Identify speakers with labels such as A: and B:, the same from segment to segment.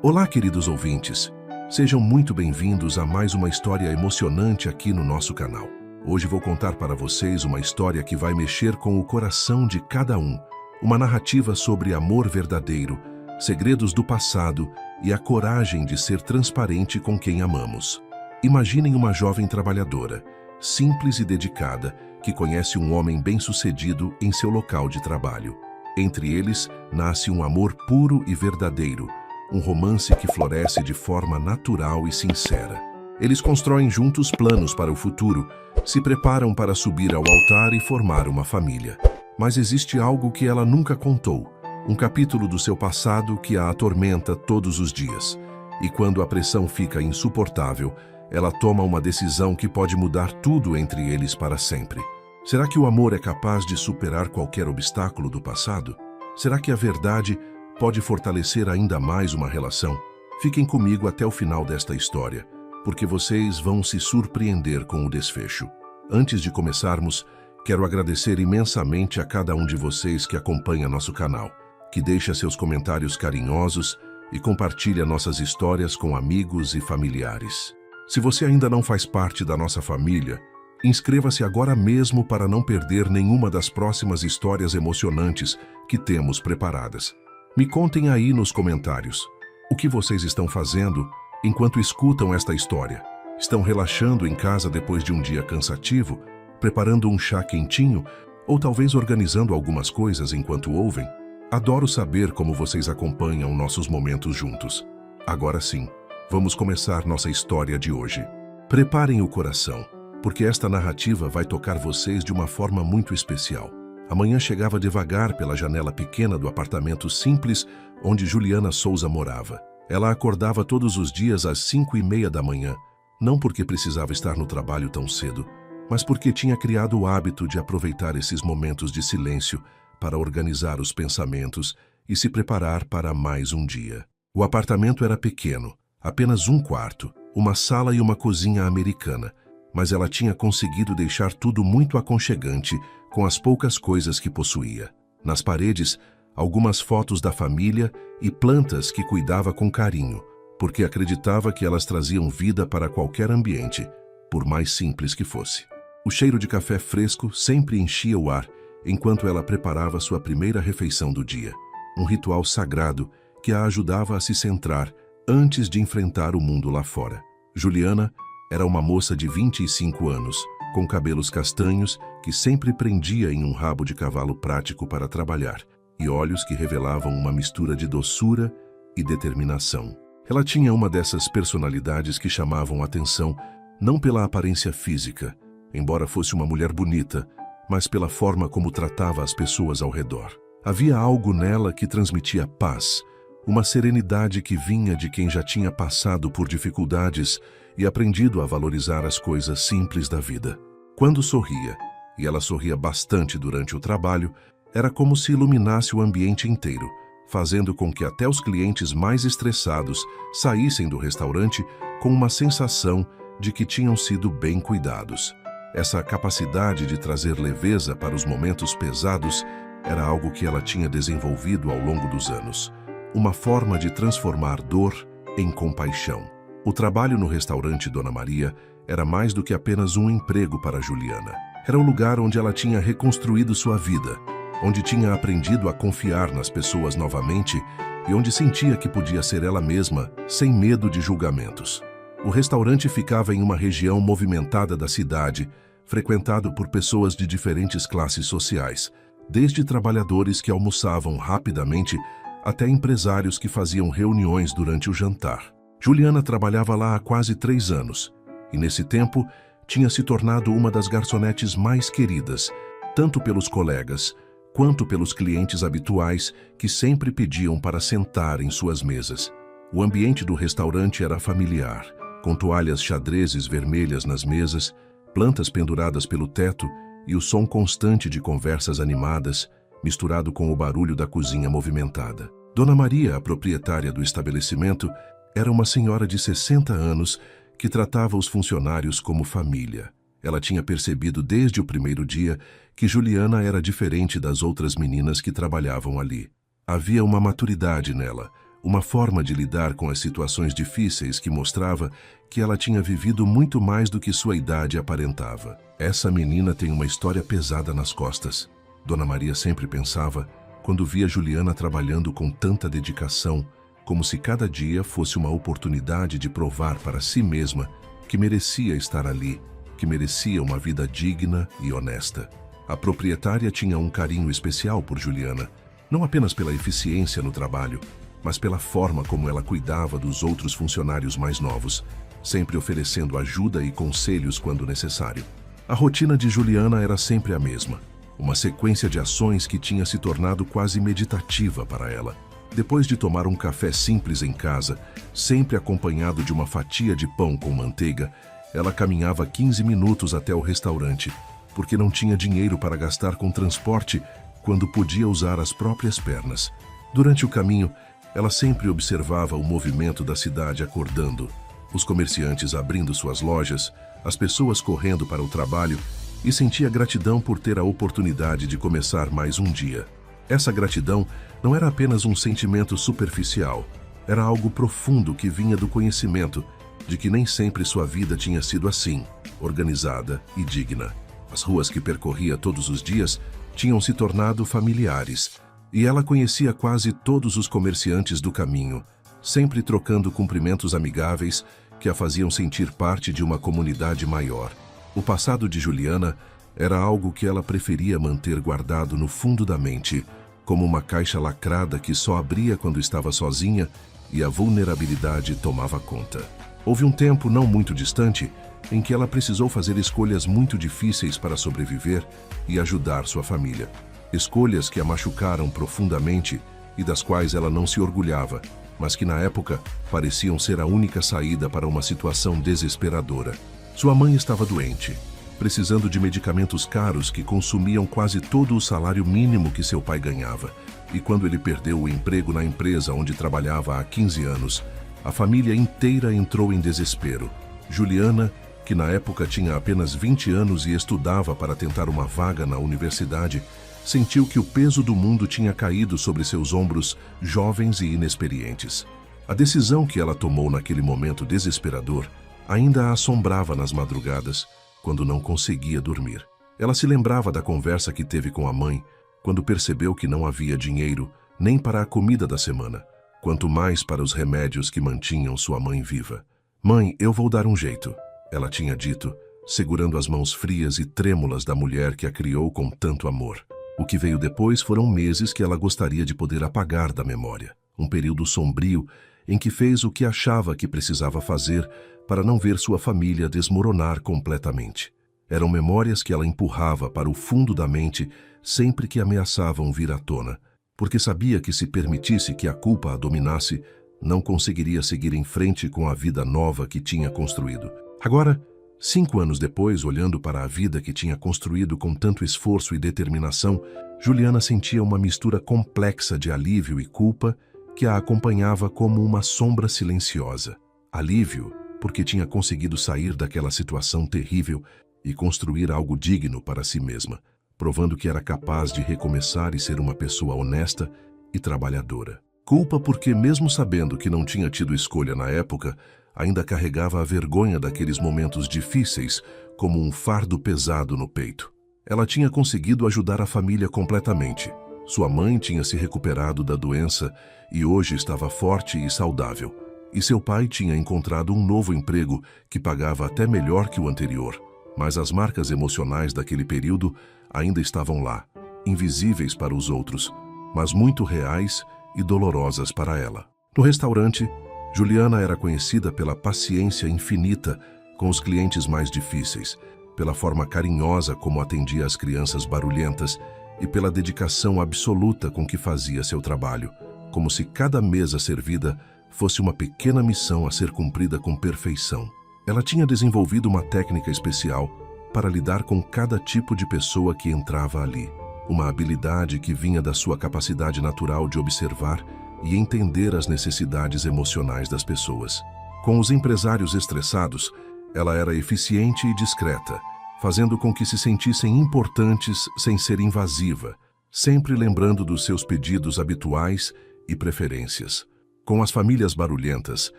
A: Olá, queridos ouvintes. Sejam muito bem-vindos a mais uma história emocionante aqui no nosso canal. Hoje vou contar para vocês uma história que vai mexer com o coração de cada um. Uma narrativa sobre amor verdadeiro, segredos do passado e a coragem de ser transparente com quem amamos. Imaginem uma jovem trabalhadora, simples e dedicada, que conhece um homem bem-sucedido em seu local de trabalho. Entre eles, nasce um amor puro e verdadeiro, um romance que floresce de forma natural e sincera. Eles constroem juntos planos para o futuro, se preparam para subir ao altar e formar uma família. Mas existe algo que ela nunca contou, um capítulo do seu passado que a atormenta todos os dias. E quando a pressão fica insuportável, ela toma uma decisão que pode mudar tudo entre eles para sempre. Será que o amor é capaz de superar qualquer obstáculo do passado? Será que a verdade pode fortalecer ainda mais uma relação? Fiquem comigo até o final desta história, porque vocês vão se surpreender com o desfecho. Antes de começarmos, quero agradecer imensamente a cada um de vocês que acompanha nosso canal, que deixa seus comentários carinhosos e compartilha nossas histórias com amigos e familiares. Se você ainda não faz parte da nossa família, inscreva-se agora mesmo para não perder nenhuma das próximas histórias emocionantes que temos preparadas. Me contem aí nos comentários o que vocês estão fazendo enquanto escutam esta história. Estão relaxando em casa depois de um dia cansativo, preparando um chá quentinho ou talvez organizando algumas coisas enquanto ouvem? Adoro saber como vocês acompanham nossos momentos juntos. Agora sim, vamos começar nossa história de hoje. Preparem o coração, porque esta narrativa vai tocar vocês de uma forma muito especial. A manhã chegava devagar pela janela pequena do apartamento simples onde Juliana Souza morava. Ela acordava todos os dias às 5:30 da manhã, não porque precisava estar no trabalho tão cedo, mas porque tinha criado o hábito de aproveitar esses momentos de silêncio para organizar os pensamentos e se preparar para mais um dia. O apartamento era pequeno, apenas um quarto, uma sala e uma cozinha americana, mas ela tinha conseguido deixar tudo muito aconchegante com as poucas coisas que possuía. Nas paredes, algumas fotos da família e plantas que cuidava com carinho, porque acreditava que elas traziam vida para qualquer ambiente, por mais simples que fosse. O cheiro de café fresco sempre enchia o ar enquanto ela preparava sua primeira refeição do dia, um ritual sagrado que a ajudava a se centrar antes de enfrentar o mundo lá fora. Juliana era uma moça de 25 anos, com cabelos castanhos que sempre prendia em um rabo de cavalo prático para trabalhar, e olhos que revelavam uma mistura de doçura e determinação. Ela tinha uma dessas personalidades que chamavam atenção não pela aparência física, embora fosse uma mulher bonita, mas pela forma como tratava as pessoas ao redor. Havia algo nela que transmitia paz, uma serenidade que vinha de quem já tinha passado por dificuldades e aprendido a valorizar as coisas simples da vida. Quando sorria, e ela sorria bastante durante o trabalho, era como se iluminasse o ambiente inteiro, fazendo com que até os clientes mais estressados saíssem do restaurante com uma sensação de que tinham sido bem cuidados. Essa capacidade de trazer leveza para os momentos pesados era algo que ela tinha desenvolvido ao longo dos anos, uma forma de transformar dor em compaixão. O trabalho no restaurante Dona Maria era mais do que apenas um emprego para Juliana. Era o lugar onde ela tinha reconstruído sua vida, onde tinha aprendido a confiar nas pessoas novamente e onde sentia que podia ser ela mesma, sem medo de julgamentos. O restaurante ficava em uma região movimentada da cidade, frequentado por pessoas de diferentes classes sociais, desde trabalhadores que almoçavam rapidamente até empresários que faziam reuniões durante o jantar. Juliana trabalhava lá há quase 3 anos, e nesse tempo tinha se tornado uma das garçonetes mais queridas, tanto pelos colegas quanto pelos clientes habituais que sempre pediam para sentar em suas mesas. O ambiente do restaurante era familiar, com toalhas xadrezes vermelhas nas mesas, plantas penduradas pelo teto e o som constante de conversas animadas, misturado com o barulho da cozinha movimentada. Dona Maria, a proprietária do estabelecimento, era uma senhora de 60 anos que tratava os funcionários como família. Ela tinha percebido desde o primeiro dia que Juliana era diferente das outras meninas que trabalhavam ali. Havia uma maturidade nela, uma forma de lidar com as situações difíceis que mostrava que ela tinha vivido muito mais do que sua idade aparentava. Essa menina tem uma história pesada nas costas. Dona Maria sempre pensava, quando via Juliana trabalhando com tanta dedicação, como se cada dia fosse uma oportunidade de provar para si mesma que merecia estar ali, que merecia uma vida digna e honesta. A proprietária tinha um carinho especial por Juliana, não apenas pela eficiência no trabalho, mas pela forma como ela cuidava dos outros funcionários mais novos, sempre oferecendo ajuda e conselhos quando necessário. A rotina de Juliana era sempre a mesma, uma sequência de ações que tinha se tornado quase meditativa para ela. Depois de tomar um café simples em casa, sempre acompanhado de uma fatia de pão com manteiga, ela caminhava 15 minutos até o restaurante, porque não tinha dinheiro para gastar com transporte quando podia usar as próprias pernas. Durante o caminho, ela sempre observava o movimento da cidade acordando, os comerciantes abrindo suas lojas, as pessoas correndo para o trabalho, e sentia gratidão por ter a oportunidade de começar mais um dia. Essa gratidão não era apenas um sentimento superficial, era algo profundo que vinha do conhecimento de que nem sempre sua vida tinha sido assim, organizada e digna. As ruas que percorria todos os dias tinham se tornado familiares, e ela conhecia quase todos os comerciantes do caminho, sempre trocando cumprimentos amigáveis que a faziam sentir parte de uma comunidade maior. O passado de Juliana era algo que ela preferia manter guardado no fundo da mente, como uma caixa lacrada que só abria quando estava sozinha e a vulnerabilidade tomava conta. Houve um tempo não muito distante em que ela precisou fazer escolhas muito difíceis para sobreviver e ajudar sua família. Escolhas que a machucaram profundamente e das quais ela não se orgulhava, mas que na época pareciam ser a única saída para uma situação desesperadora. Sua mãe estava doente, precisando de medicamentos caros que consumiam quase todo o salário mínimo que seu pai ganhava. E quando ele perdeu o emprego na empresa onde trabalhava há 15 anos, a família inteira entrou em desespero. Juliana, que na época tinha apenas 20 anos e estudava para tentar uma vaga na universidade, sentiu que o peso do mundo tinha caído sobre seus ombros jovens e inexperientes. A decisão que ela tomou naquele momento desesperador ainda a assombrava nas madrugadas, quando não conseguia dormir. Ela se lembrava da conversa que teve com a mãe, quando percebeu que não havia dinheiro nem para a comida da semana, quanto mais para os remédios que mantinham sua mãe viva. "Mãe, eu vou dar um jeito", ela tinha dito, segurando as mãos frias e trêmulas da mulher que a criou com tanto amor. O que veio depois foram meses que ela gostaria de poder apagar da memória. Um período sombrio em que fez o que achava que precisava fazer para não ver sua família desmoronar completamente. Eram memórias que ela empurrava para o fundo da mente sempre que ameaçavam vir à tona, porque sabia que se permitisse que a culpa a dominasse, não conseguiria seguir em frente com a vida nova que tinha construído. Agora, 5 anos depois, olhando para a vida que tinha construído com tanto esforço e determinação, Juliana sentia uma mistura complexa de alívio e culpa que a acompanhava como uma sombra silenciosa. Alívio, porque tinha conseguido sair daquela situação terrível e construir algo digno para si mesma, provando que era capaz de recomeçar e ser uma pessoa honesta e trabalhadora. Culpa porque, mesmo sabendo que não tinha tido escolha na época, ainda carregava a vergonha daqueles momentos difíceis como um fardo pesado no peito. Ela tinha conseguido ajudar a família completamente. Sua mãe tinha se recuperado da doença e hoje estava forte e saudável. E seu pai tinha encontrado um novo emprego que pagava até melhor que o anterior. Mas as marcas emocionais daquele período ainda estavam lá, invisíveis para os outros, mas muito reais e dolorosas para ela. No restaurante, Juliana era conhecida pela paciência infinita com os clientes mais difíceis, pela forma carinhosa como atendia as crianças barulhentas e pela dedicação absoluta com que fazia seu trabalho, como se cada mesa servida fosse uma pequena missão a ser cumprida com perfeição. Ela tinha desenvolvido uma técnica especial para lidar com cada tipo de pessoa que entrava ali, uma habilidade que vinha da sua capacidade natural de observar e entender as necessidades emocionais das pessoas. Com os empresários estressados, ela era eficiente e discreta, fazendo com que se sentissem importantes sem ser invasiva, sempre lembrando dos seus pedidos habituais e preferências. Com as famílias barulhentas,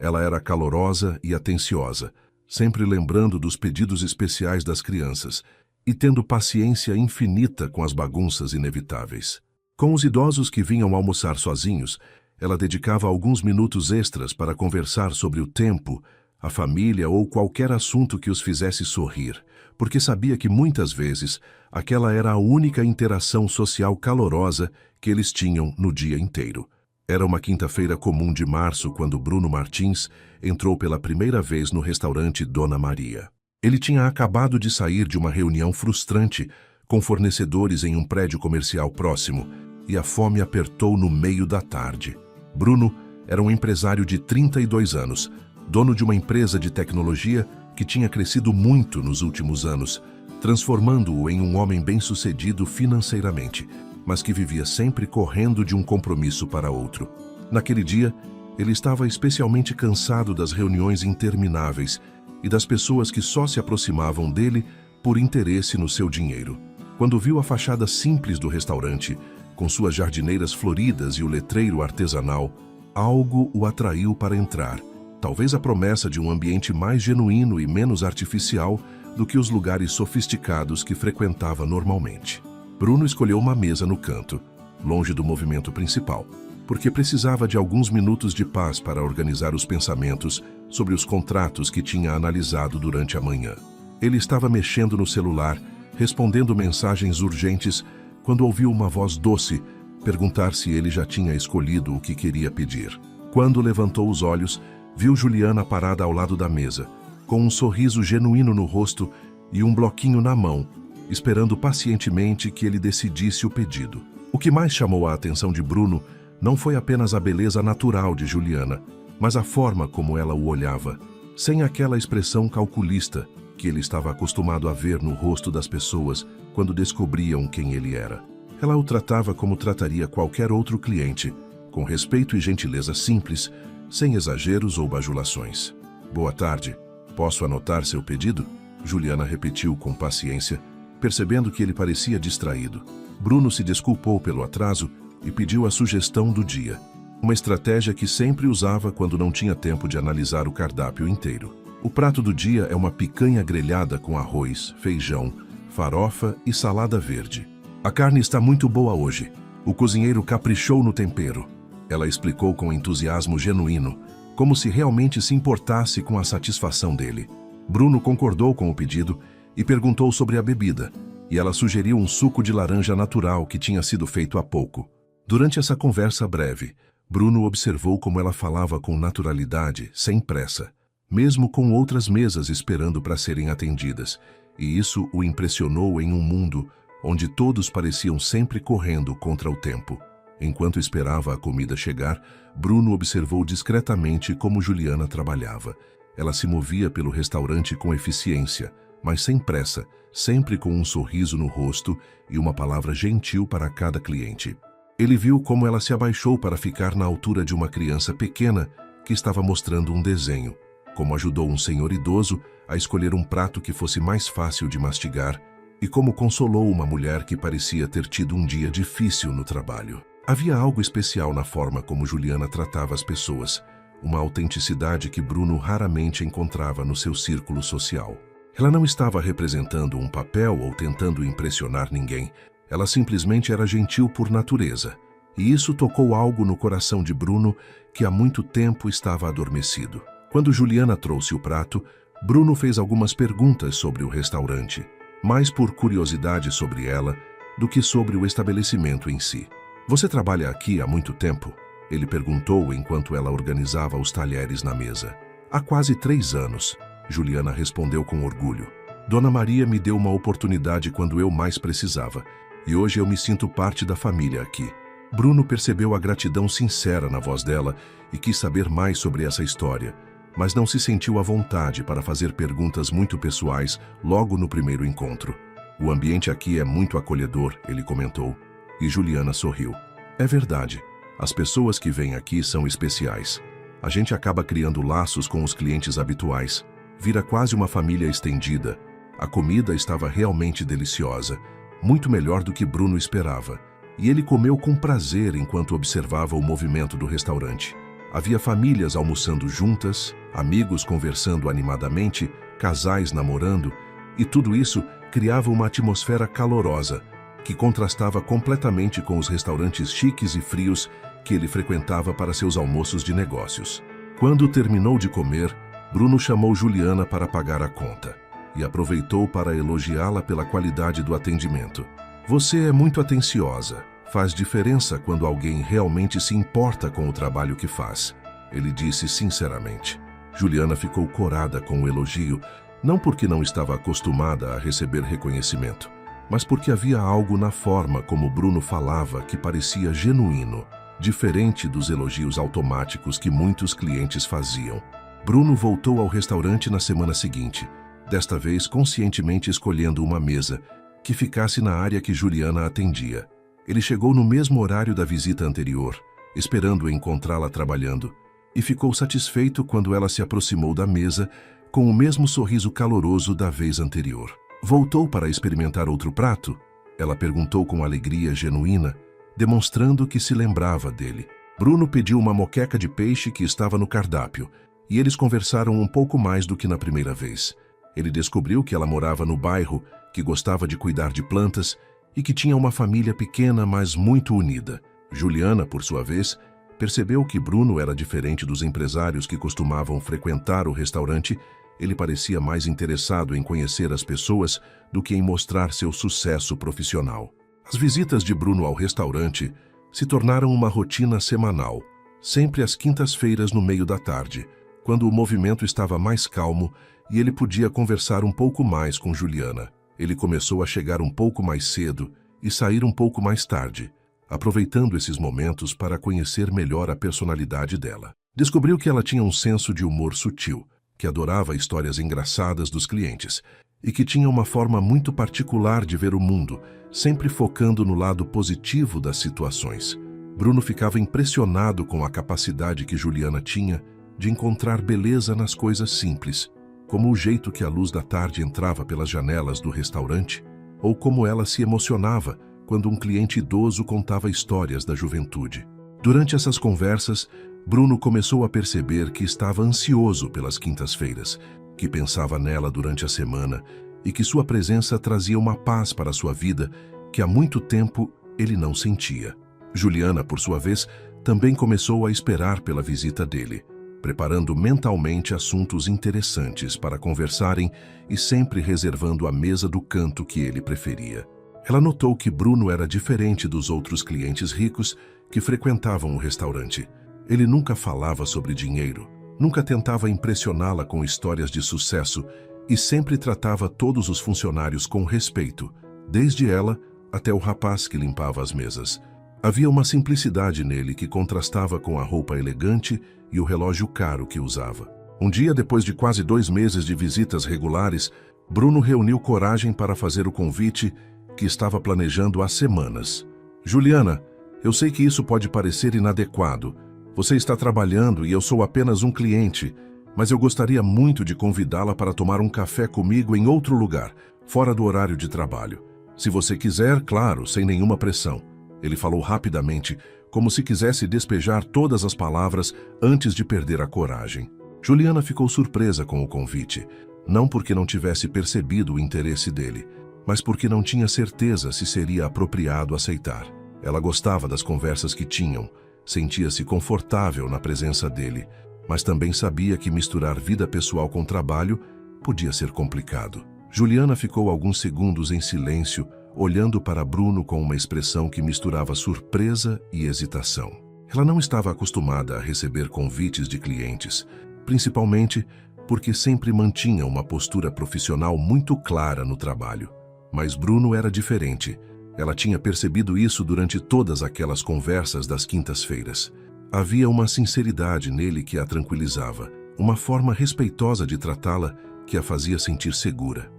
A: ela era calorosa e atenciosa, sempre lembrando dos pedidos especiais das crianças e tendo paciência infinita com as bagunças inevitáveis. Com os idosos que vinham almoçar sozinhos, ela dedicava alguns minutos extras para conversar sobre o tempo, a família ou qualquer assunto que os fizesse sorrir, porque sabia que muitas vezes aquela era a única interação social calorosa que eles tinham no dia inteiro. Era uma quinta-feira comum de março quando Bruno Martins entrou pela primeira vez no restaurante Dona Maria. Ele tinha acabado de sair de uma reunião frustrante com fornecedores em um prédio comercial próximo e a fome apertou no meio da tarde. Bruno era um empresário de 32 anos, dono de uma empresa de tecnologia que tinha crescido muito nos últimos anos, transformando-o em um homem bem-sucedido financeiramente, mas que vivia sempre correndo de um compromisso para outro. Naquele dia, ele estava especialmente cansado das reuniões intermináveis e das pessoas que só se aproximavam dele por interesse no seu dinheiro. Quando viu a fachada simples do restaurante, com suas jardineiras floridas e o letreiro artesanal, algo o atraiu para entrar. Talvez a promessa de um ambiente mais genuíno e menos artificial do que os lugares sofisticados que frequentava normalmente. Bruno escolheu uma mesa no canto, longe do movimento principal, porque precisava de alguns minutos de paz para organizar os pensamentos sobre os contratos que tinha analisado durante a manhã. Ele estava mexendo no celular, respondendo mensagens urgentes, quando ouviu uma voz doce perguntar se ele já tinha escolhido o que queria pedir. Quando levantou os olhos, viu Juliana parada ao lado da mesa, com um sorriso genuíno no rosto e um bloquinho na mão, esperando pacientemente que ele decidisse o pedido. O que mais chamou a atenção de Bruno não foi apenas a beleza natural de Juliana, mas a forma como ela o olhava, sem aquela expressão calculista que ele estava acostumado a ver no rosto das pessoas quando descobriam quem ele era. Ela o tratava como trataria qualquer outro cliente, com respeito e gentileza simples, sem exageros ou bajulações. "Boa tarde. Posso anotar seu pedido?" Juliana repetiu com paciência, percebendo que ele parecia distraído. Bruno se desculpou pelo atraso e pediu a sugestão do dia, uma estratégia que sempre usava quando não tinha tempo de analisar o cardápio inteiro. O prato do dia é uma picanha grelhada com arroz, feijão, farofa e salada verde. "A carne está muito boa hoje. O cozinheiro caprichou no tempero", ela explicou com entusiasmo genuíno, como se realmente se importasse com a satisfação dele. Bruno concordou com o pedido e perguntou sobre a bebida, e ela sugeriu um suco de laranja natural que tinha sido feito há pouco. Durante essa conversa breve, Bruno observou como ela falava com naturalidade, sem pressa, mesmo com outras mesas esperando para serem atendidas, e isso o impressionou em um mundo onde todos pareciam sempre correndo contra o tempo. Enquanto esperava a comida chegar, Bruno observou discretamente como Juliana trabalhava. Ela se movia pelo restaurante com eficiência, mas sem pressa, sempre com um sorriso no rosto e uma palavra gentil para cada cliente. Ele viu como ela se abaixou para ficar na altura de uma criança pequena que estava mostrando um desenho, como ajudou um senhor idoso a escolher um prato que fosse mais fácil de mastigar e como consolou uma mulher que parecia ter tido um dia difícil no trabalho. Havia algo especial na forma como Juliana tratava as pessoas, uma autenticidade que Bruno raramente encontrava no seu círculo social. Ela não estava representando um papel ou tentando impressionar ninguém. Ela simplesmente era gentil por natureza. E isso tocou algo no coração de Bruno que há muito tempo estava adormecido. Quando Juliana trouxe o prato, Bruno fez algumas perguntas sobre o restaurante, mais por curiosidade sobre ela do que sobre o estabelecimento em si. "Você trabalha aqui há muito tempo?" ele perguntou enquanto ela organizava os talheres na mesa. "Há quase 3 anos, Juliana respondeu com orgulho. "Dona Maria me deu uma oportunidade quando eu mais precisava, e hoje eu me sinto parte da família aqui." Bruno percebeu a gratidão sincera na voz dela e quis saber mais sobre essa história, mas não se sentiu à vontade para fazer perguntas muito pessoais logo no primeiro encontro. "O ambiente aqui é muito acolhedor", ele comentou, e Juliana sorriu. "É verdade. As pessoas que vêm aqui são especiais. A gente acaba criando laços com os clientes habituais. Vira quase uma família estendida. A comida estava realmente deliciosa, muito melhor do que Bruno esperava, e ele comeu com prazer enquanto observava o movimento do restaurante. Havia famílias almoçando juntas, amigos conversando animadamente, casais namorando, e tudo isso criava uma atmosfera calorosa, que contrastava completamente com os restaurantes chiques e frios que ele frequentava para seus almoços de negócios. Quando terminou de comer, Bruno chamou Juliana para pagar a conta e aproveitou para elogiá-la pela qualidade do atendimento. Você é muito atenciosa. Faz diferença quando alguém realmente se importa com o trabalho que faz, ele disse sinceramente. Juliana ficou corada com o elogio, não porque não estava acostumada a receber reconhecimento, mas porque havia algo na forma como Bruno falava que parecia genuíno, diferente dos elogios automáticos que muitos clientes faziam. Bruno voltou ao restaurante na semana seguinte, desta vez conscientemente escolhendo uma mesa que ficasse na área que Juliana atendia. Ele chegou no mesmo horário da visita anterior, esperando encontrá-la trabalhando, e ficou satisfeito quando ela se aproximou da mesa com o mesmo sorriso caloroso da vez anterior. Voltou para experimentar outro prato? Ela perguntou com alegria genuína, demonstrando que se lembrava dele. Bruno pediu uma moqueca de peixe que estava no cardápio, e eles conversaram um pouco mais do que na primeira vez. Ele descobriu que ela morava no bairro, que gostava de cuidar de plantas e que tinha uma família pequena, mas muito unida. Juliana, por sua vez, percebeu que Bruno era diferente dos empresários que costumavam frequentar o restaurante. Ele parecia mais interessado em conhecer as pessoas do que em mostrar seu sucesso profissional. As visitas de Bruno ao restaurante se tornaram uma rotina semanal, sempre às quintas-feiras no meio da tarde, quando o movimento estava mais calmo e ele podia conversar um pouco mais com Juliana. Ele começou a chegar um pouco mais cedo e sair um pouco mais tarde, aproveitando esses momentos para conhecer melhor a personalidade dela. Descobriu que ela tinha um senso de humor sutil, que adorava histórias engraçadas dos clientes e que tinha uma forma muito particular de ver o mundo, sempre focando no lado positivo das situações. Bruno ficava impressionado com a capacidade que Juliana tinha de encontrar beleza nas coisas simples, como o jeito que a luz da tarde entrava pelas janelas do restaurante, ou como ela se emocionava quando um cliente idoso contava histórias da juventude. Durante essas conversas, Bruno começou a perceber que estava ansioso pelas quintas-feiras, que pensava nela durante a semana e que sua presença trazia uma paz para sua vida que há muito tempo ele não sentia. Juliana, por sua vez, também começou a esperar pela visita dele, preparando mentalmente assuntos interessantes para conversarem e sempre reservando a mesa do canto que ele preferia. Ela notou que Bruno era diferente dos outros clientes ricos que frequentavam o restaurante. Ele nunca falava sobre dinheiro, nunca tentava impressioná-la com histórias de sucesso e sempre tratava todos os funcionários com respeito, desde ela até o rapaz que limpava as mesas. Havia uma simplicidade nele que contrastava com a roupa elegante e o relógio caro que usava. Um dia, depois de quase 2 meses de visitas regulares, Bruno reuniu coragem para fazer o convite que estava planejando há semanas. Juliana, eu sei que isso pode parecer inadequado. Você está trabalhando e eu sou apenas um cliente, mas eu gostaria muito de convidá-la para tomar um café comigo em outro lugar, fora do horário de trabalho. Se você quiser, claro, sem nenhuma pressão. Ele falou rapidamente, como se quisesse despejar todas as palavras antes de perder a coragem. Juliana ficou surpresa com o convite, não porque não tivesse percebido o interesse dele, mas porque não tinha certeza se seria apropriado aceitar. Ela gostava das conversas que tinham, sentia-se confortável na presença dele, mas também sabia que misturar vida pessoal com trabalho podia ser complicado. Juliana ficou alguns segundos em silêncio, olhando para Bruno com uma expressão que misturava surpresa e hesitação. Ela não estava acostumada a receber convites de clientes, principalmente porque sempre mantinha uma postura profissional muito clara no trabalho. Mas Bruno era diferente. Ela tinha percebido isso durante todas aquelas conversas das quintas-feiras. Havia uma sinceridade nele que a tranquilizava, uma forma respeitosa de tratá-la que a fazia sentir segura.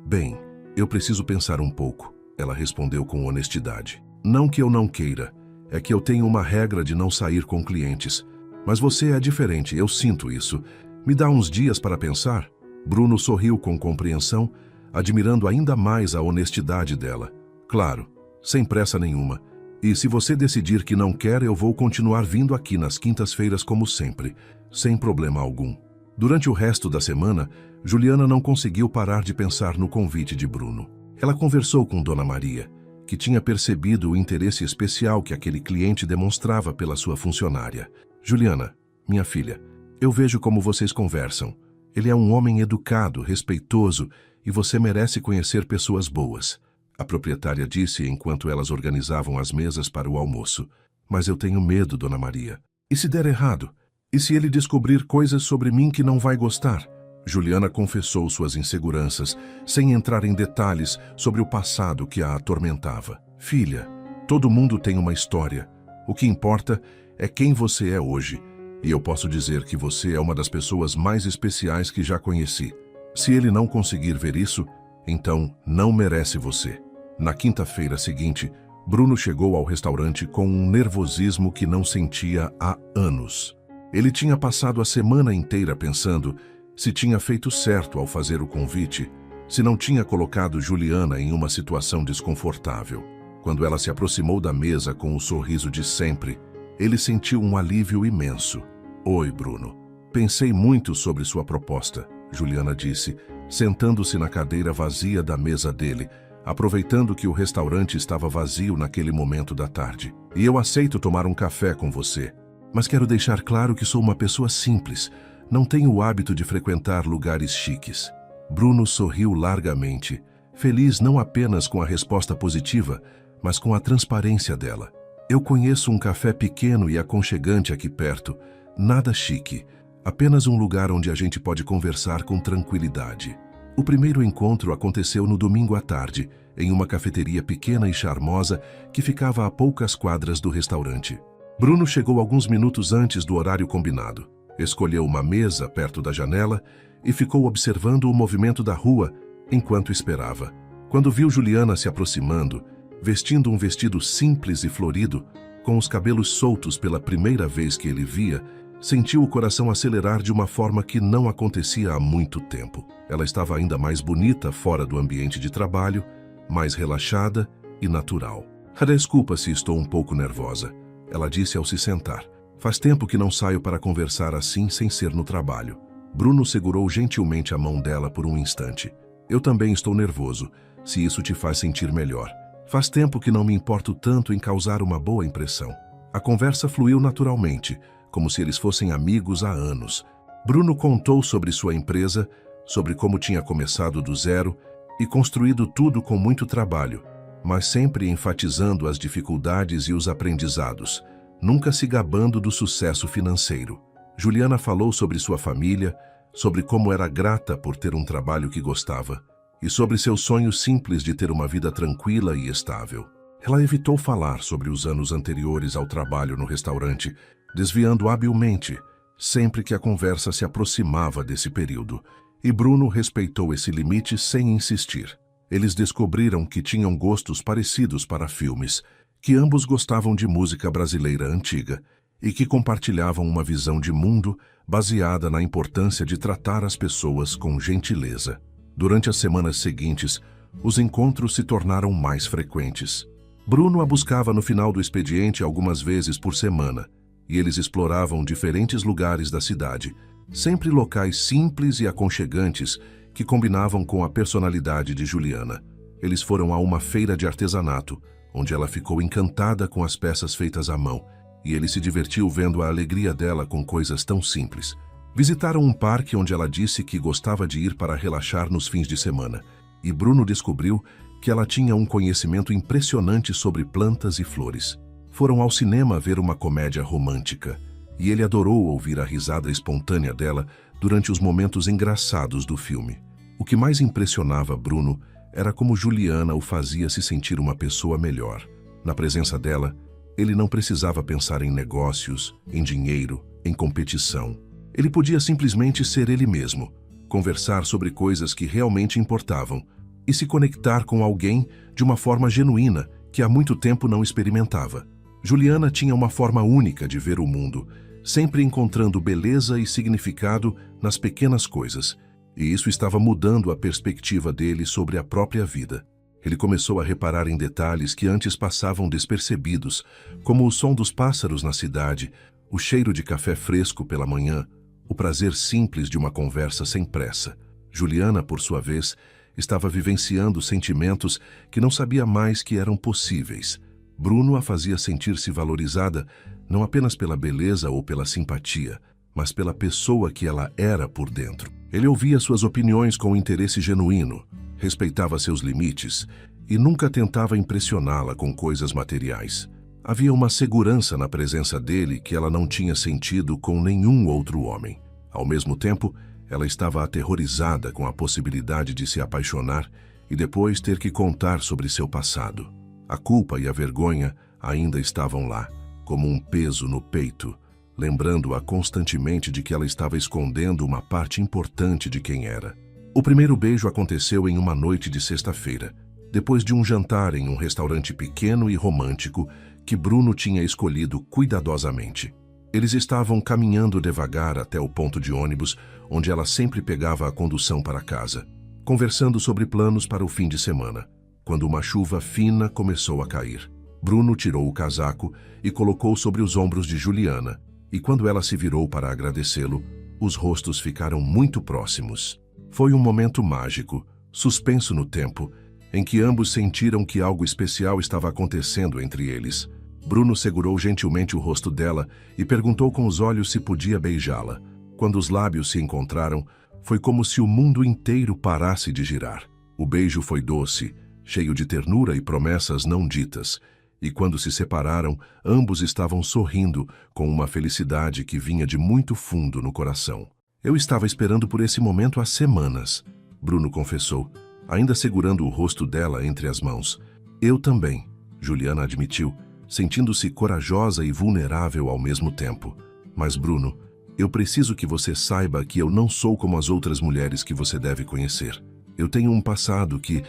A: Bem, eu preciso pensar um pouco, ela respondeu com honestidade. Não que eu não queira, é que eu tenho uma regra de não sair com clientes. Mas você é diferente, eu sinto isso. Me dá uns dias para pensar? Bruno sorriu com compreensão, admirando ainda mais a honestidade dela. Claro, sem pressa nenhuma. E se você decidir que não quer, eu vou continuar vindo aqui nas quintas-feiras como sempre, sem problema algum. Durante o resto da semana, Juliana não conseguiu parar de pensar no convite de Bruno. Ela conversou com Dona Maria, que tinha percebido o interesse especial que aquele cliente demonstrava pela sua funcionária. Juliana, minha filha, eu vejo como vocês conversam. Ele é um homem educado, respeitoso, e você merece conhecer pessoas boas. A proprietária disse enquanto elas organizavam as mesas para o almoço. Mas eu tenho medo, Dona Maria. E se der errado? E se ele descobrir coisas sobre mim que não vai gostar? Juliana confessou suas inseguranças, sem entrar em detalhes sobre o passado que a atormentava. Filha, todo mundo tem uma história. O que importa é quem você é hoje. E eu posso dizer que você é uma das pessoas mais especiais que já conheci. Se ele não conseguir ver isso, então não merece você. Na quinta-feira seguinte, Bruno chegou ao restaurante com um nervosismo que não sentia há anos. Ele tinha passado a semana inteira pensando se tinha feito certo ao fazer o convite, se não tinha colocado Juliana em uma situação desconfortável. Quando ela se aproximou da mesa com o sorriso de sempre, ele sentiu um alívio imenso. Oi, Bruno. Pensei muito sobre sua proposta, Juliana disse, sentando-se na cadeira vazia da mesa dele, aproveitando que o restaurante estava vazio naquele momento da tarde. E eu aceito tomar um café com você. Mas quero deixar claro que sou uma pessoa simples. Não tenho o hábito de frequentar lugares chiques. Bruno sorriu largamente, feliz não apenas com a resposta positiva, mas com a transparência dela. Eu conheço um café pequeno e aconchegante aqui perto, nada chique, apenas um lugar onde a gente pode conversar com tranquilidade. O primeiro encontro aconteceu no domingo à tarde, em uma cafeteria pequena e charmosa que ficava a poucas quadras do restaurante. Bruno chegou alguns minutos antes do horário combinado. Escolheu uma mesa perto da janela e ficou observando o movimento da rua enquanto esperava. Quando viu Juliana se aproximando, vestindo um vestido simples e florido, com os cabelos soltos pela primeira vez que ele via, sentiu o coração acelerar de uma forma que não acontecia há muito tempo. Ela estava ainda mais bonita fora do ambiente de trabalho, mais relaxada e natural. Desculpa se estou um pouco nervosa, ela disse ao se sentar. Faz tempo que não saio para conversar assim sem ser no trabalho. Bruno segurou gentilmente a mão dela por um instante. Eu também estou nervoso, se isso te faz sentir melhor. Faz tempo que não me importo tanto em causar uma boa impressão. A conversa fluiu naturalmente, como se eles fossem amigos há anos. Bruno contou sobre sua empresa, sobre como tinha começado do zero e construído tudo com muito trabalho, mas sempre enfatizando as dificuldades e os aprendizados, nunca se gabando do sucesso financeiro. Juliana falou sobre sua família, sobre como era grata por ter um trabalho que gostava e sobre seu sonho simples de ter uma vida tranquila e estável. Ela evitou falar sobre os anos anteriores ao trabalho no restaurante, desviando habilmente, sempre que a conversa se aproximava desse período, e Bruno respeitou esse limite sem insistir. Eles descobriram que tinham gostos parecidos para filmes, que ambos gostavam de música brasileira antiga e que compartilhavam uma visão de mundo baseada na importância de tratar as pessoas com gentileza. Durante as semanas seguintes, os encontros se tornaram mais frequentes. Bruno a buscava no final do expediente algumas vezes por semana, e eles exploravam diferentes lugares da cidade, sempre locais simples e aconchegantes que combinavam com a personalidade de Juliana. Eles foram a uma feira de artesanato, onde ela ficou encantada com as peças feitas à mão, e ele se divertiu vendo a alegria dela com coisas tão simples. Visitaram um parque onde ela disse que gostava de ir para relaxar nos fins de semana, e Bruno descobriu que ela tinha um conhecimento impressionante sobre plantas e flores. Foram ao cinema ver uma comédia romântica, e ele adorou ouvir a risada espontânea dela durante os momentos engraçados do filme. O que mais impressionava Bruno era como Juliana o fazia se sentir uma pessoa melhor. Na presença dela, ele não precisava pensar em negócios, em dinheiro, em competição. Ele podia simplesmente ser ele mesmo, conversar sobre coisas que realmente importavam e se conectar com alguém de uma forma genuína que há muito tempo não experimentava. Juliana tinha uma forma única de ver o mundo, sempre encontrando beleza e significado nas pequenas coisas, e isso estava mudando a perspectiva dele sobre a própria vida. Ele começou a reparar em detalhes que antes passavam despercebidos, como o som dos pássaros na cidade, o cheiro de café fresco pela manhã, o prazer simples de uma conversa sem pressa. Juliana, por sua vez, estava vivenciando sentimentos que não sabia mais que eram possíveis. Bruno a fazia sentir-se valorizada não apenas pela beleza ou pela simpatia, mas pela pessoa que ela era por dentro. Ele ouvia suas opiniões com interesse genuíno, respeitava seus limites e nunca tentava impressioná-la com coisas materiais. Havia uma segurança na presença dele que ela não tinha sentido com nenhum outro homem. Ao mesmo tempo, ela estava aterrorizada com a possibilidade de se apaixonar e depois ter que contar sobre seu passado. A culpa e a vergonha ainda estavam lá, como um peso no peito, lembrando-a constantemente de que ela estava escondendo uma parte importante de quem era. O primeiro beijo aconteceu em uma noite de sexta-feira, depois de um jantar em um restaurante pequeno e romântico que Bruno tinha escolhido cuidadosamente. Eles estavam caminhando devagar até o ponto de ônibus, onde ela sempre pegava a condução para casa, conversando sobre planos para o fim de semana, quando uma chuva fina começou a cair. Bruno tirou o casaco e colocou sobre os ombros de Juliana, e quando ela se virou para agradecê-lo, os rostos ficaram muito próximos. Foi um momento mágico, suspenso no tempo, em que ambos sentiram que algo especial estava acontecendo entre eles. Bruno segurou gentilmente o rosto dela e perguntou com os olhos se podia beijá-la. Quando os lábios se encontraram, foi como se o mundo inteiro parasse de girar. O beijo foi doce, cheio de ternura e promessas não ditas, e quando se separaram, ambos estavam sorrindo com uma felicidade que vinha de muito fundo no coração. Eu estava esperando por esse momento há semanas, Bruno confessou, ainda segurando o rosto dela entre as mãos. Eu também, Juliana admitiu, sentindo-se corajosa e vulnerável ao mesmo tempo. Mas, Bruno, eu preciso que você saiba que eu não sou como as outras mulheres que você deve conhecer. Eu tenho um passado que